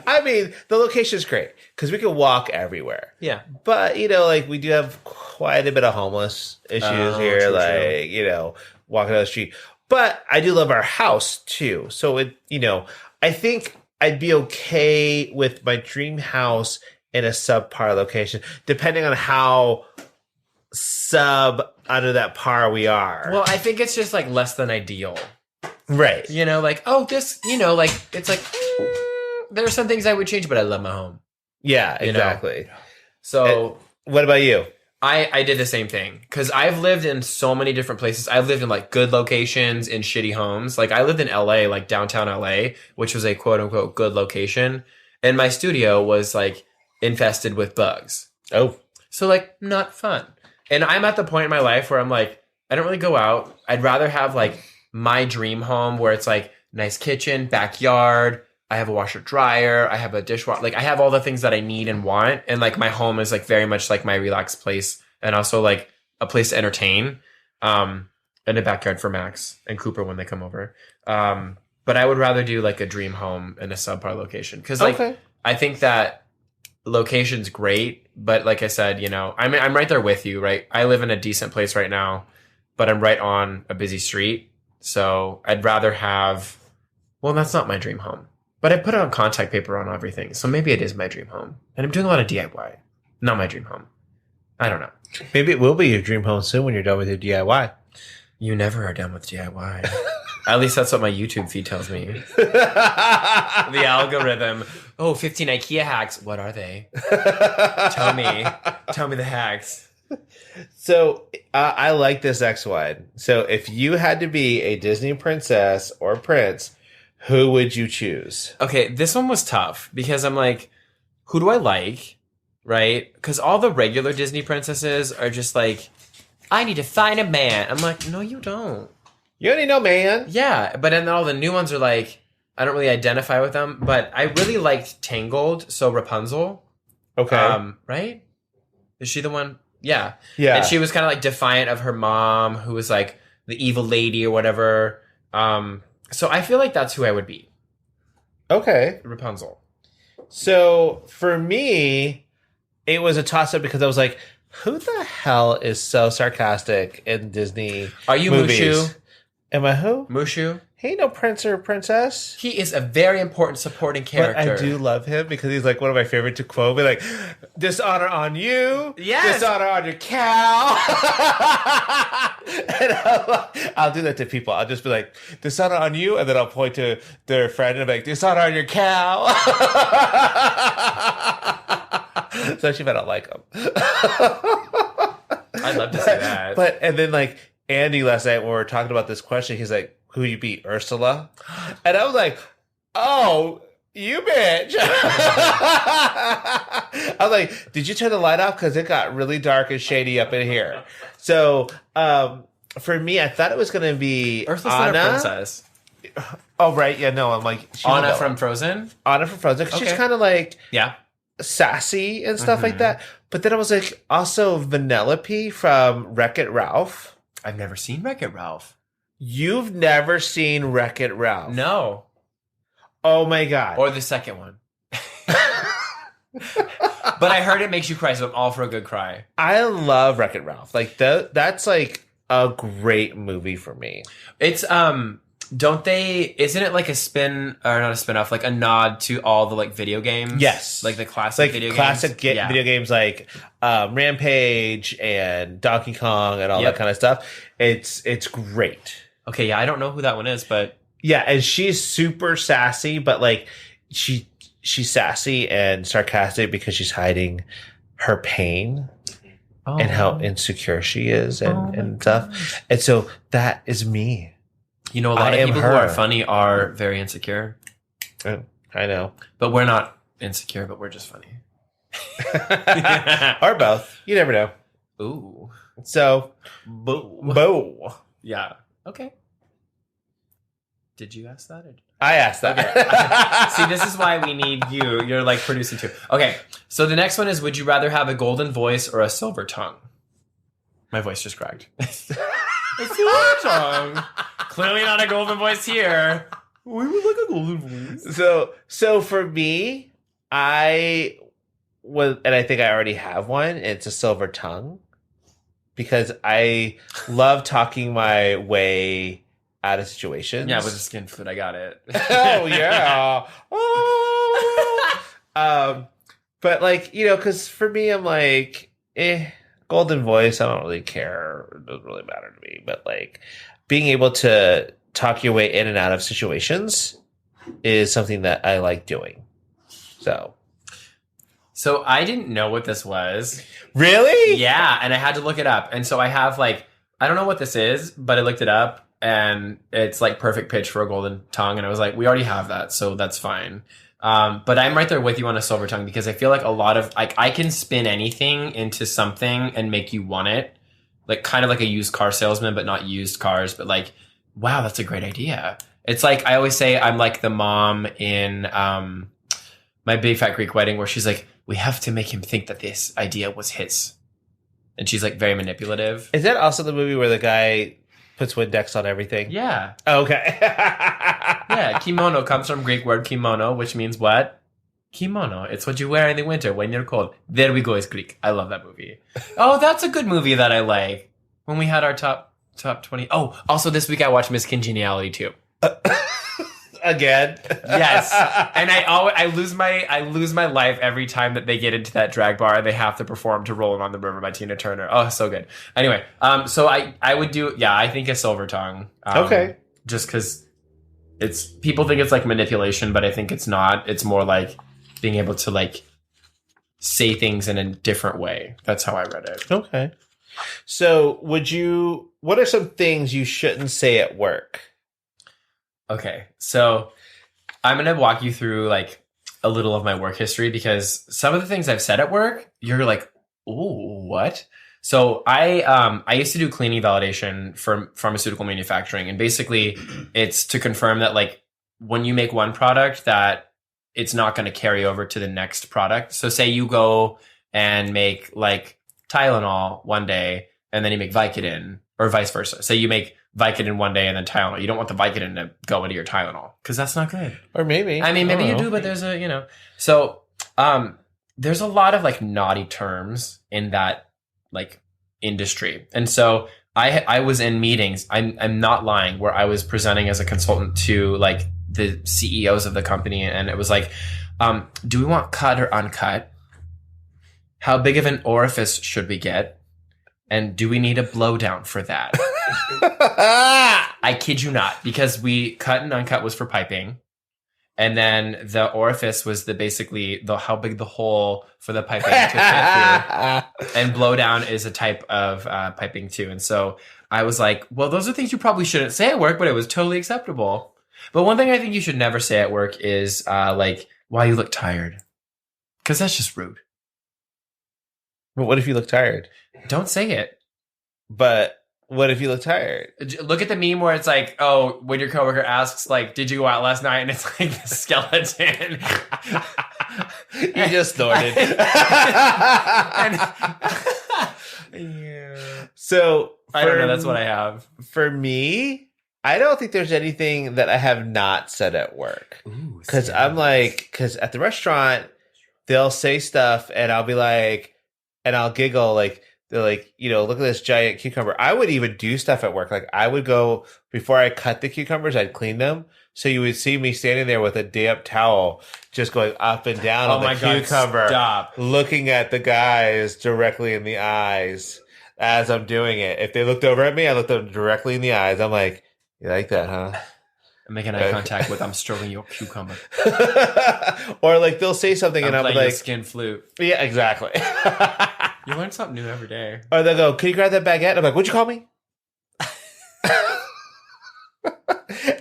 I mean, the location's great because we can walk everywhere. Yeah. But, like we do have quite a bit of homeless issues here, true. Walking down the street. But I do love our house too. So I think I'd be okay with my dream house in a subpar location, depending on how sub under that par we are. Well, I think it's just like less than ideal. Right. Like, it's like, there are some things I would change, but I love my home. Yeah, exactly. So what about you? I did the same thing because I've lived in so many different places. I've lived in like good locations in shitty homes. Like I lived in LA, like downtown LA, which was a quote unquote good location. And my studio was like infested with bugs. Oh. So like not fun. And I'm at the point in my life where I'm like, I don't really go out. I'd rather have like my dream home where it's like nice kitchen, backyard. I have a washer dryer. I have a dishwasher. Like I have all the things that I need and want. And like my home is like very much like my relaxed place and also like a place to entertain. And a backyard for Max and Cooper when they come over. But I would rather do like a dream home in a subpar location. Cause like, I think that location's great. But like I said, I'm right there with you, right? I live in a decent place right now, but I'm right on a busy street. So I'd rather have, well, that's not my dream home. But I put on contact paper on everything. So maybe it is my dream home. And I'm doing a lot of DIY. Not my dream home. I don't know. Maybe it will be your dream home soon when you're done with your DIY. You never are done with DIY. At least that's what my YouTube feed tells me. The algorithm. Oh, 15 IKEA hacks. What are they? Tell me the hacks. So I like this next one. So if you had to be a Disney princess or prince, who would you choose? Okay, this one was tough because I'm like, who do I like? Right? Because all the regular Disney princesses are just like, I need to find a man. I'm like, no, you don't. You only know man. Yeah, but then all the new ones are like, I don't really identify with them. But I really liked Tangled, so Rapunzel. Okay. Right? Is she the one? Yeah. Yeah. And she was kind of like defiant of her mom, who was like the evil lady or whatever. So I feel like that's who I would be. Okay. Rapunzel. So for me, it was a toss-up because I was like, who the hell is so sarcastic in Disney Are you movies? Mushu? Am I who? Mushu? He ain't no prince or princess. He is a very important supporting character. But I do love him because he's like one of my favorite to quote. Be like, dishonor on you. Yes. Dishonor on your cow. And I'll do that to people. I'll just be like, dishonor on you. And then I'll point to their friend and be like, dishonor on your cow. So she might not like him. I'd love to see that. And then like Andy last night when we were talking about this question, he's like, who you beat, Ursula? And I was like, oh, you bitch. I was like, did you turn the light off? Because it got really dark and shady up in here. So for me, I thought it was going to be Ursula's Anna. not a princess. Oh, right. Yeah, no, I'm like... Anna from Frozen? Anna from Frozen. Because she's kind of like... Yeah. Sassy and stuff like that. But then I was like, also Vanellope from Wreck-It Ralph. I've never seen Wreck-It Ralph. You've never seen Wreck-It Ralph? No. Oh my God. Or the second one. But I heard it makes you cry, so I'm all for a good cry. I love Wreck-It Ralph. Like that's like a great movie for me. It's isn't it like a spin or not a spin-off, like a nod to all the like video games? Yes. Like the classic video games. Video games like Rampage and Donkey Kong and all that kind of stuff. It's great. Okay, yeah, I don't know who that one is, but yeah, and she's super sassy, but like she's sassy and sarcastic because she's hiding her pain and how insecure she is and stuff. And so that is me. You know, a lot of people who are funny are very insecure. I know. But we're not insecure, but we're just funny. Or both. You never know. Ooh. So, boo. Yeah. Okay. Did you ask that? I asked that. Okay. See, this is why we need you. You're like producing too. Okay. So the next one is, would you rather have a golden voice or a silver tongue? My voice just cracked. A silver tongue. Clearly not a golden voice here. We would like a golden voice. So for me, I think I already have one. It's a silver tongue because I love talking my way out of situations. Yeah, with the skin food, I got it. Oh yeah. But like, you know, because for me, I'm like, golden voice. I don't really care. It doesn't really matter to me. But like, being able to talk your way in and out of situations is something that I like doing. So I didn't know what this was. Really? Yeah, and I had to look it up. And so I have like, I don't know what this is, but I looked it up. And it's like perfect pitch for a golden tongue. And I was like, we already have that, so that's fine. But I'm right there with you on a silver tongue because I feel like a lot of, like, I can spin anything into something and make you want it. Like, kind of like a used car salesman, but not used cars. But like, wow, that's a great idea. It's like, I always say I'm like the mom in My Big Fat Greek Wedding where she's like, we have to make him think that this idea was his. And she's like very manipulative. Is that also the movie where the guy puts Windex on everything? Yeah. Okay. Yeah, kimono comes from Greek word kimono, which means what? Kimono. It's what you wear in the winter when you're cold. There we go, is Greek. I love that movie. Oh, that's a good movie that I like. When we had our top 20. Oh, also this week I watched Miss Congeniality too. Again. Yes. And I lose my life every time that they get into that drag bar and they have to perform to Rollin' on the River by Tina Turner. Oh, so good. Anyway, so I would do, yeah, I think a silver tongue. Okay. Just because people think it's like manipulation, but I think it's not. It's more like being able to like say things in a different way. That's how I read it. Okay. So what are some things you shouldn't say at work? Okay, so I'm going to walk you through like a little of my work history because some of the things I've said at work, you're like, ooh, what? So I used to do cleaning validation for pharmaceutical manufacturing. And basically it's to confirm that like when you make one product that it's not going to carry over to the next product. So say you go and make like Tylenol one day and then you make Vicodin or vice versa. Say you make Vicodin one day and then Tylenol. You don't want the Vicodin to go into your Tylenol because that's not good. Or maybe. I mean, maybe you do, but there's a, you know. So there's a lot of like naughty terms in that like industry. And so I was in meetings, I'm not lying, where I was presenting as a consultant to like the CEOs of the company. And it was like, do we want cut or uncut? How big of an orifice should we get? And do we need a blowdown for that? I kid you not, because we cut and uncut was for piping. And then the orifice was basically how big the hole for the piping to fit through. And blowdown is a type of piping too. And so I was like, well, those are things you probably shouldn't say at work, but it was totally acceptable. But one thing I think you should never say at work is like, why you look tired. Because that's just rude. But what if you look tired? Don't say it. But what if you look tired? Look at the meme where it's like, oh, when your coworker asks, like, did you go out last night? And it's like the skeleton. You just snorted. Yeah. So I don't know. That's what I have. For me, I don't think there's anything that I have not said at work. Because because at the restaurant, they'll say stuff and I'll be like, and I'll giggle like, they're like, look at this giant cucumber. I would even do stuff at work. Like I would go, before I cut the cucumbers, I'd clean them. So you would see me standing there with a damp towel, just going up and down on the cucumber, looking at the guys directly in the eyes as I'm doing it. If they looked over at me, I looked them directly in the eyes. I'm like, you like that, huh? I'm making eye contact with, I'm stroking your cucumber. Or like they'll say something and I'm like, the skin flute. Yeah, exactly. You learn something new every day. Or they'll go, can you grab that baguette? I'm like, what'd you call me?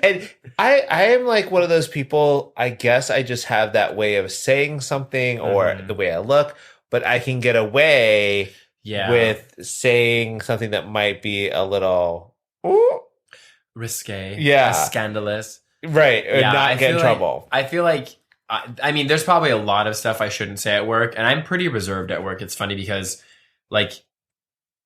And I am like one of those people, I guess I just have that way of saying something or the way I look, but I can get away with saying something that might be a little risque, scandalous, right? Or not get in trouble. I feel like, I mean, there's probably a lot of stuff I shouldn't say at work, and I'm pretty reserved at work. It's funny because, like,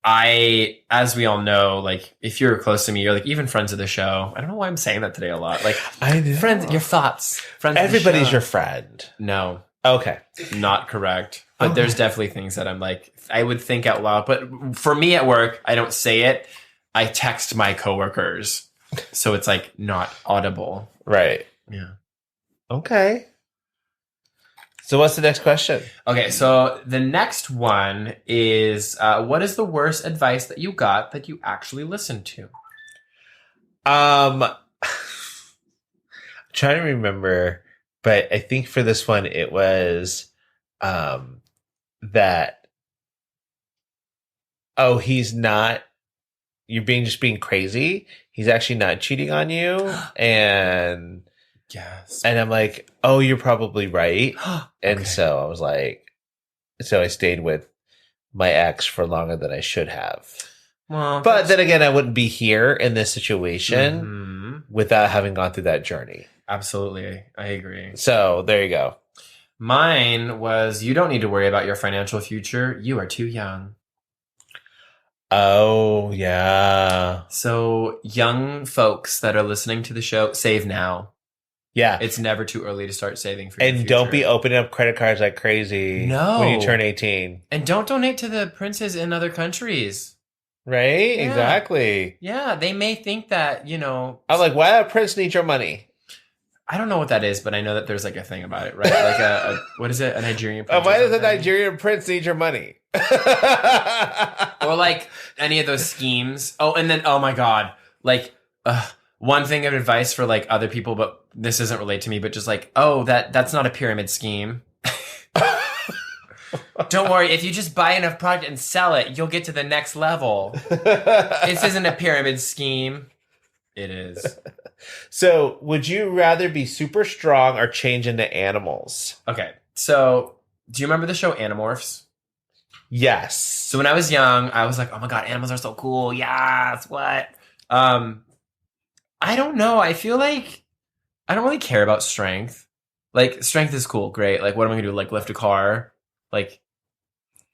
as we all know, like, if you're close to me, you're like, even friends of the show. I don't know why I'm saying that today a lot. Like, I know. Friends, your thoughts. Friends. Everybody's your friend. No. Okay. Not correct. But there's definitely things that I'm like, I would think out loud. But for me at work, I don't say it. I text my coworkers. So it's like not audible. Right. Yeah. Okay. So what's the next question? Okay, so the next one is, what is the worst advice that you got that you actually listened to? I'm trying to remember, but I think for this one it was that, he's not, you're just being crazy. He's actually not cheating on you. And yes. And I'm like, oh, you're probably right. And so I was like, so I stayed with my ex for longer than I should have. Well, but then again, I wouldn't be here in this situation without having gone through that journey. Absolutely. I agree. So there you go. Mine was, you don't need to worry about your financial future. You are too young. Oh, yeah. So young folks that are listening to the show, save now. Yeah. It's never too early to start saving for your future. And don't be opening up credit cards like crazy when you turn 18. And don't donate to the princes in other countries. Right? Yeah. Exactly. Yeah, they may think that, I'm like, why do prince need your money? I don't know what that is, but I know that there's like a thing about it, right? Like what is it? A Nigerian prince? Why does a Nigerian prince need your money? Or like any of those schemes. Oh, and then, oh my God. Like, one thing of advice for like other people, but this doesn't relate to me, but just like, that's not a pyramid scheme. Don't worry. If you just buy enough product and sell it, you'll get to the next level. This isn't a pyramid scheme. It is. So would you rather be super strong or change into animals? Okay. So do you remember the show Animorphs? Yes. So when I was young, I was like, oh my God, animals are so cool. Yes. What? I don't know. I feel like I don't really care about strength. Like, strength is cool. Great. Like, what am I going to do? Like, lift a car? Like,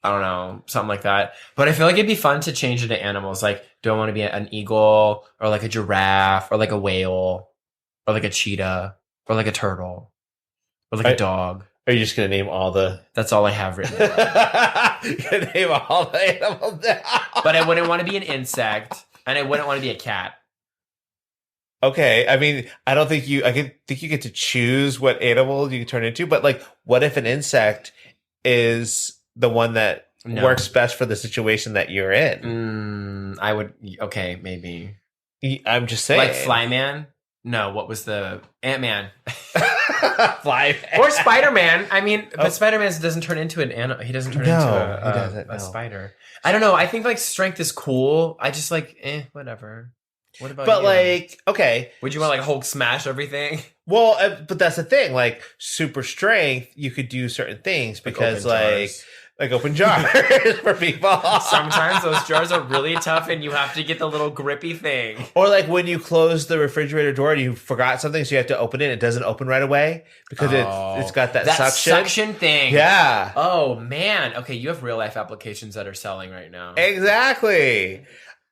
I don't know. Something like that. But I feel like it'd be fun to change into animals. Like, do I want to be an eagle or like a giraffe or like a whale or like a cheetah or like a turtle or like a dog? Are you just going to name all the... That's all I have written down. You're going to name all the animals now. But I wouldn't want to be an insect and I wouldn't want to be a cat. Okay, I mean, I think you get to choose what animal you can turn into, but like, what if an insect is the one that works best for the situation that you're in? I would, okay, maybe. I'm just saying. Like Flyman? No, what was the Ant-Man? Flyman. Or Spider-Man. I mean, but Spider-Man doesn't turn into an animal. He doesn't turn into a spider. I don't know. I think like strength is cool. I just like, whatever. What about you? Like, okay. Would you want like Hulk smash everything? Well, but that's the thing. Like, super strength, you could do certain things because like open jars for people. Sometimes those jars are really tough and you have to get the little grippy thing. Or like when you close the refrigerator door and you forgot something, so you have to open it. It doesn't open right away because it's got that suction thing. Yeah. Oh, man. Okay, you have real life applications that are selling right now. Exactly.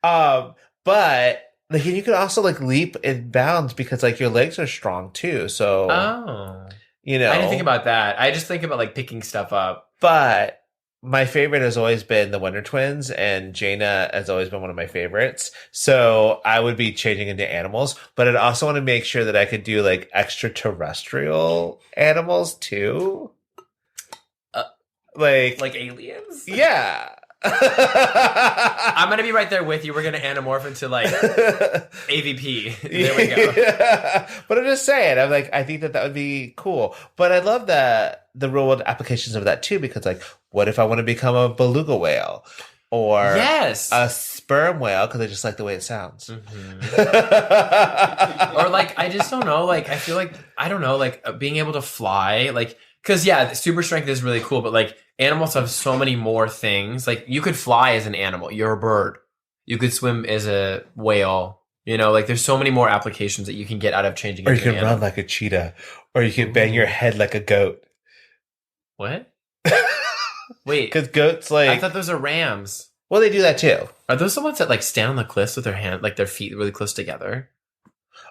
But Like, and you can also like leap in bounds because like your legs are strong too. So, Oh. you know, I didn't think about that. I just think about like picking stuff up. But my favorite has always been the Wonder Twins, and Jaina has always been one of my favorites. So I would be changing into animals, but I'd also want to make sure that I could do like extraterrestrial animals too. Like aliens? Yeah. I'm gonna be right there with you. We're gonna anamorph into like AVP. There we go. Yeah. But I'm just saying, I'm like, I think that would be cool. But I love the real world applications of that too, because like, what if I want to become a beluga whale or yes, a sperm whale? Because I just like the way it sounds. Or like, I just don't know. Like, I feel like I don't know. Like being able to fly, like, because yeah, super strength is really cool, but like. Animals have so many more things. Like, you could fly as an animal. You're a bird. You could swim as a whale. You know, like, there's so many more applications that you can get out of changing or into you an can animal. run like a cheetah. Or you can bang your head like a goat. What? Wait. Because goats, like... I thought those are rams. Well, they do that, too. Are those the ones that, like, stand on the cliffs with their hand, like, their feet really close together?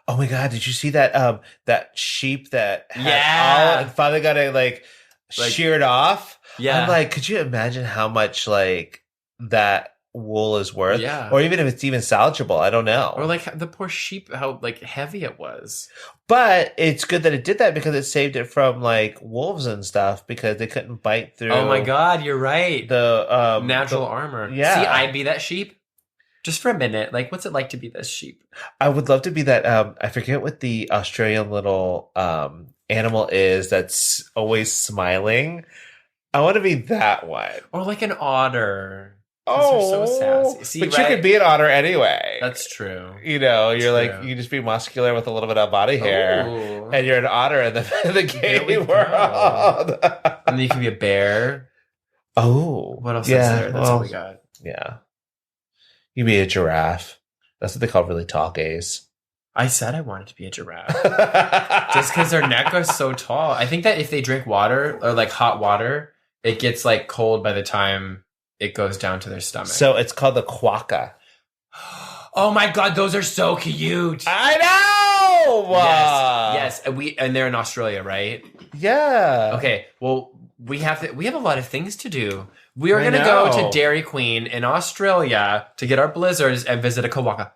Oh, my God. Did you see that that sheep that had all... And finally got it, like sheared off? Yeah. I'm like, could you imagine how much like that wool is worth? Yeah. Or even if it's even salvageable, I don't know. Or like the poor sheep, how like heavy it was. But it's good that it did that because it saved it from like wolves and stuff because they couldn't bite through. Oh my God, you're right. The natural armor. Yeah. See, I'd be that sheep. Just for a minute. Like, what's it like to be this sheep? I would love to be that. I forget what the Australian little animal is that's always smiling. I want to be that one. Or like an otter. Oh, they're so sassy. See, but right? You could be an otter anyway. That's true. You know, you're like, you just be muscular with a little bit of body hair. Ooh. And you're an otter in the gay world. And then you can be a bear. Oh. What else is there? That's all we got. Yeah. You can be a giraffe. That's what they call really tall gays. I said I wanted to be a giraffe. Just because their neck is so tall. I think that if they drink water or like hot water, it gets like cold by the time it goes down to their stomach. So it's called the quokka. Oh my God, those are so cute. I know. Yes. And they're in Australia, right? Yeah. Okay. Well, we have a lot of things to do. We are going to go to Dairy Queen in Australia to get our blizzards and visit a quokka.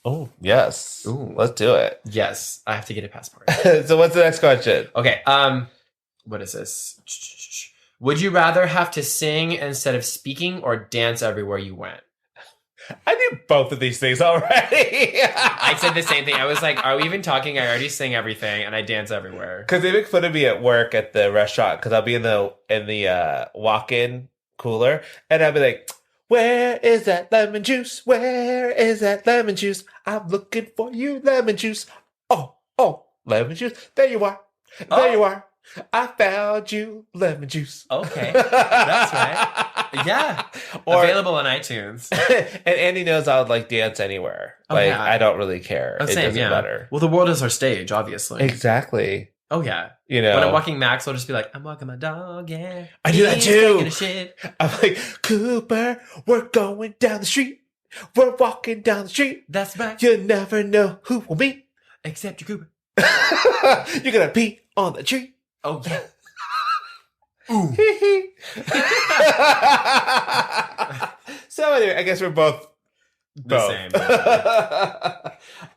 Oh, yes. Ooh. Let's do it. Yes. I have to get a passport. So what's the next question? Okay. What is this? Would you rather have to sing instead of speaking or dance everywhere you went? I do both of these things already. I said the same thing. I was like, are we even talking? I already sing everything and I dance everywhere. Because they make fun of me at work at the restaurant because I'll be in the walk-in cooler and I'll be like, where is that lemon juice? Where is that lemon juice? I'm looking for you, lemon juice. Oh, lemon juice. There you are. There you are. I found you, lemon juice. Okay. That's right. Yeah. Available on iTunes. And Andy knows I would like dance anywhere. I don't really care. It doesn't matter. Well, the world is our stage, obviously. Exactly. Oh, yeah. You know, when I'm walking Max, I'll just be like, I'm walking my dog, yeah. I do that too. Taking a shit. I'm like, Cooper, we're going down the street. We're walking down the street. That's right. You never know who will meet. Except you, Cooper. You're going to pee on the tree. Oh, yeah. Ooh. So anyway, I guess we're both the same.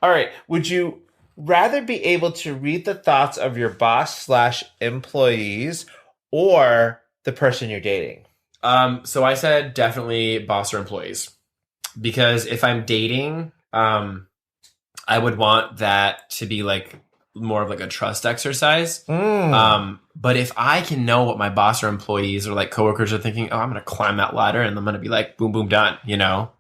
All right. Would you rather be able to read the thoughts of your boss/employees or the person you're dating? So I said definitely boss or employees. Because if I'm dating, I would want that to be like more of like a trust exercise. But if I can know what my boss or employees or like coworkers are thinking, oh, I'm going to climb that ladder and I'm going to be like, boom, boom, done, you know?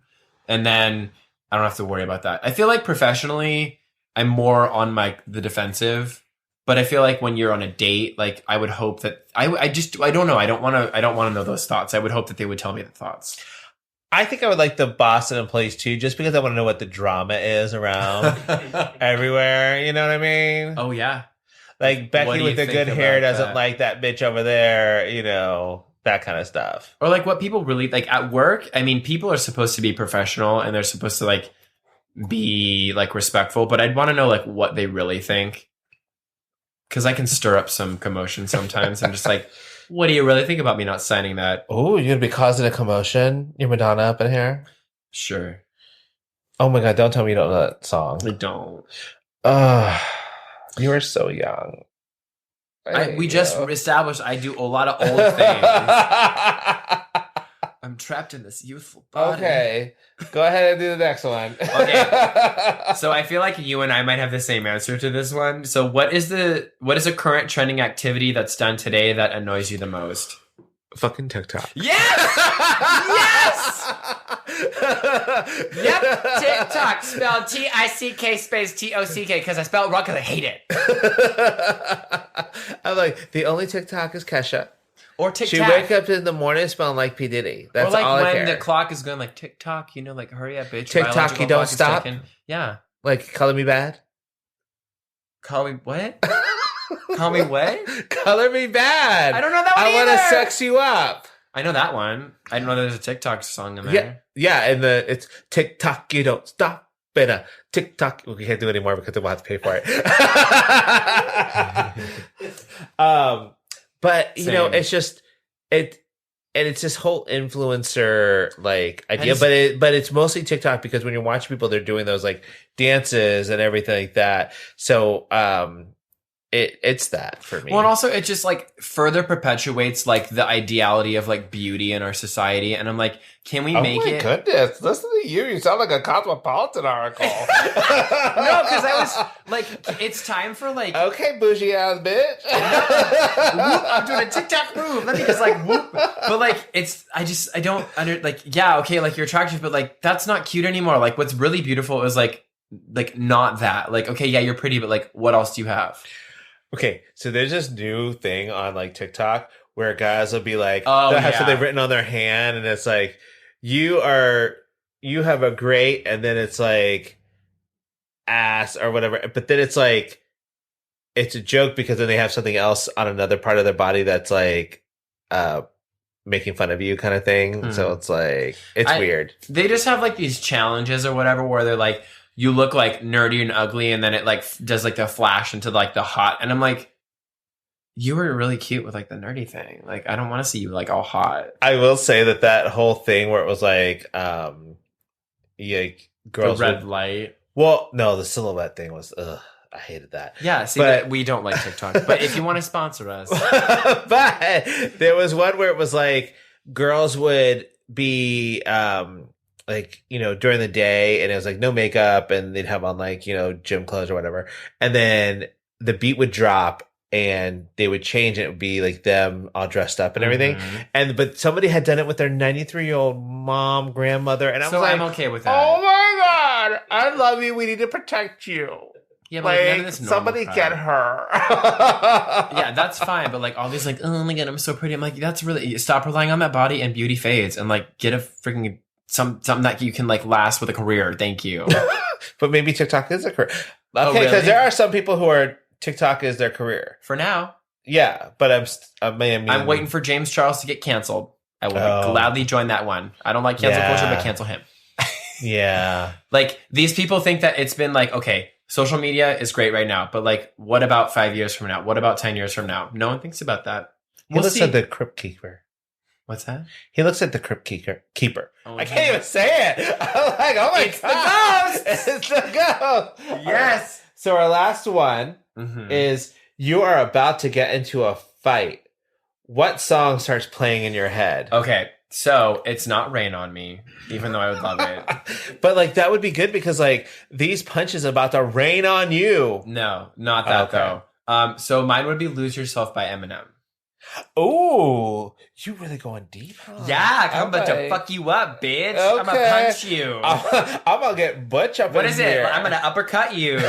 And then I don't have to worry about that. I feel like professionally, I'm more on the defensive, but I feel like when you're on a date, like I would hope that I don't know. I don't want to know those thoughts. I would hope that they would tell me the thoughts. I think I would like the boss and employees too, just because I want to know what the drama is around everywhere. You know what I mean? Oh, yeah. Like Becky with the good hair doesn't like that bitch over there, you know, that kind of stuff. Or like what people really like at work. I mean, people are supposed to be professional and they're supposed to like be like respectful, but I'd want to know like what they really think. Because I can stir up some commotion sometimes. I'm just like, what do you really think about me not signing that? Oh, you're going to be causing a commotion? You're Madonna up in here? Sure. Oh my God, don't tell me you don't know that song. I don't. You are so young. We just established I do a lot of old things. I'm trapped in this youthful body. Okay. Go ahead and do the next one. Okay. So I feel like you and I might have the same answer to this one. So what is a current trending activity that's done today that annoys you the most? Fucking TikTok. Yes! Yes! Yep, TikTok, spelled T-I-C-K space T-O-C-K, because I spelled it wrong because I hate it. I'm like, the only TikTok is Kesha. Or TikTok. She wake up in the morning smelling like P. Diddy. That's or like all I care. when the clock is going like TikTok, you know, like hurry up, bitch. TikTok, you don't stop. Yeah. Like, color me bad. Call me what? Call me what? Color me bad. I don't know that one I either. want to sex you up. I know that one. I don't know there's a TikTok song in there. Yeah, yeah, and it's TikTok, you don't stop. Better TikTok. We can't do it anymore because we'll have to pay for it. But you know, it's just and it's this whole influencer like idea, but it's mostly TikTok because when you're watching people, they're doing those like dances and everything like that. So it's that for me. Well, and also it just like further perpetuates like the ideality of like beauty in our society, and I'm like, can we make it? Oh my goodness! Listen to you. You sound like a Cosmopolitan article. No, because I was like, it's time for like, okay, bougie ass bitch. whoop, I'm doing a TikTok move. Let me just like whoop. But like, I don't like, yeah, okay, like you're attractive, but like that's not cute anymore. Like what's really beautiful is like not that. Like, okay, yeah, you're pretty, but like, what else do you have? Okay, so there's this new thing on like TikTok where guys will be like, oh, they'll have something written on their hand, and it's like, you have a great, and then it's like ass or whatever, but then it's like, it's a joke because then they have something else on another part of their body that's like making fun of you kind of thing. So it's like, it's weird. They just have like these challenges or whatever where they're like, you look like nerdy and ugly, and then it like does like the flash into like the hot, and I'm like, you were really cute with like the nerdy thing. Like, I don't want to see you like all hot. I will say that whole thing where it was like, yeah, girls the red light. Well, no, the silhouette thing was, I hated that. Yeah, see, but we don't like TikTok. But if you want to sponsor us, but there was one where it was like girls would be like, you know, during the day, and it was like no makeup, and they'd have on like, you know, gym clothes or whatever, and then the beat would drop and they would change, and it would be like them all dressed up and everything. But somebody had done it with their 93-year-old mom, grandmother, and I was like, I'm okay with that. Oh my God, I love you. We need to protect you. Yeah, but like, none of this somebody crap. get her. Yeah, that's fine. But like all these like, oh my God, I'm so pretty. I'm like, that's really, stop relying on that body, and beauty fades, and like get a freaking something that you can like last with a career. Thank you. But maybe TikTok is a career. Okay, because there are some people who are TikTok is their career for now. Yeah, but I'm waiting for James Charles to get canceled. I will gladly join that one. I don't like cancel culture, but cancel him. Yeah. Like these people think that it's been like, okay, social media is great right now, but like, what about 5 years from now? What about 10 years from now? No one thinks about that. He looks at the Crypt Keeper. What's that? He looks at the Crypt Keeper. Oh, I can't even say it. I'm like, oh my God. It's the ghost. It's the ghost. Yes. So our last one is, you are about to get into a fight. What song starts playing in your head? Okay. So it's not Rain on Me, even though I would love it. But like, that would be good because like these punches about to rain on you. No, not that though. So mine would be Lose Yourself by Eminem. Oh, you really going deep, huh? Yeah, I'm about to fuck you up, bitch. Okay. I'm gonna punch you. I'm gonna get Butch up in here. What is it? I'm gonna uppercut you.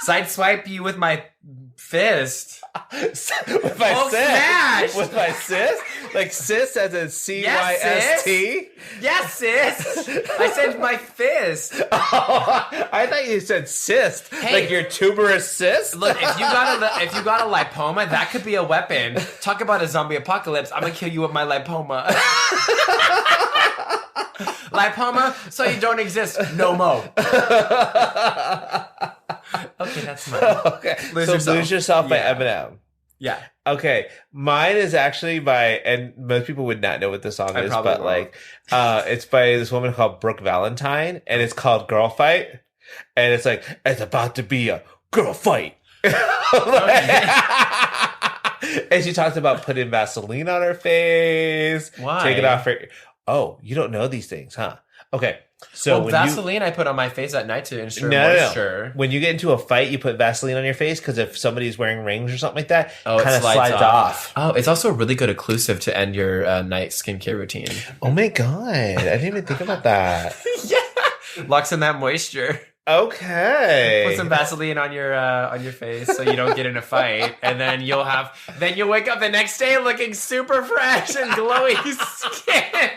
Sideswipe you with my fist. With my Hulk sis. smash. With my sis? Like sis as in C-Y-S-T? Yes, sis. I said my fist. Oh, I thought you said cyst. Hey, like your tuberous cyst? Look, if you got a lipoma, that could be a weapon. Talk about a zombie apocalypse. I'm gonna kill you with my lipoma. Lipoma, so you don't exist no more. Okay, that's mine. Okay, Lose Yourself by Eminem. Yeah. Okay, mine is actually and most people would not know what the song is, but won't. It's by this woman called Brooke Valentine, and it's called Girl Fight, and it's like, it's about to be a girl fight. And she talks about putting Vaseline on her face. Why? Taking off her... Oh, you don't know these things, huh? Okay. So Vaseline I put on my face at night to ensure moisture. No. When you get into a fight, you put Vaseline on your face because if somebody's wearing rings or something like that, it kind of slides off. Oh, it's also a really good occlusive to end your night skincare routine. Oh my God. I didn't even think about that. Yeah. Locks in that moisture. Okay. Put some Vaseline on your face so you don't get in a fight, and then you'll wake up the next day looking super fresh and glowing skin.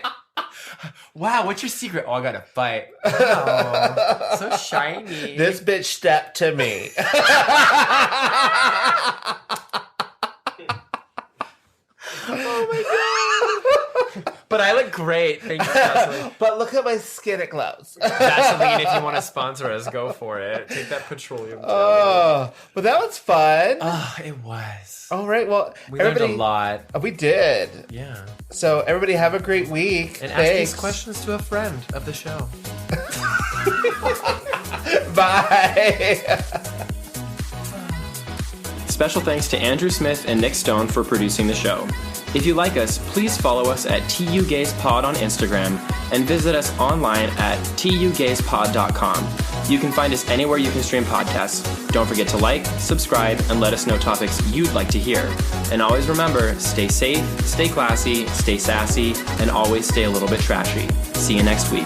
Wow, what's your secret? Oh, I got a fight. Oh, so shiny. This bitch stepped to me. Oh my God. But I look great. Thank you, Vaseline. But look at my skin, it glows. Vaseline, if you want to sponsor us, go for it. Take that petroleum jelly. Oh, but that was fun. Oh, it was. All right, well, we learned a lot. We did. Yeah. So everybody have a great week. And ask these questions to a friend of the show. Bye. Special thanks to Andrew Smith and Nick Stone for producing the show. If you like us, please follow us at tugayspod on Instagram and visit us online at tugayspod.com. You can find us anywhere you can stream podcasts. Don't forget to like, subscribe, and let us know topics you'd like to hear. And always remember, stay safe, stay classy, stay sassy, and always stay a little bit trashy. See you next week.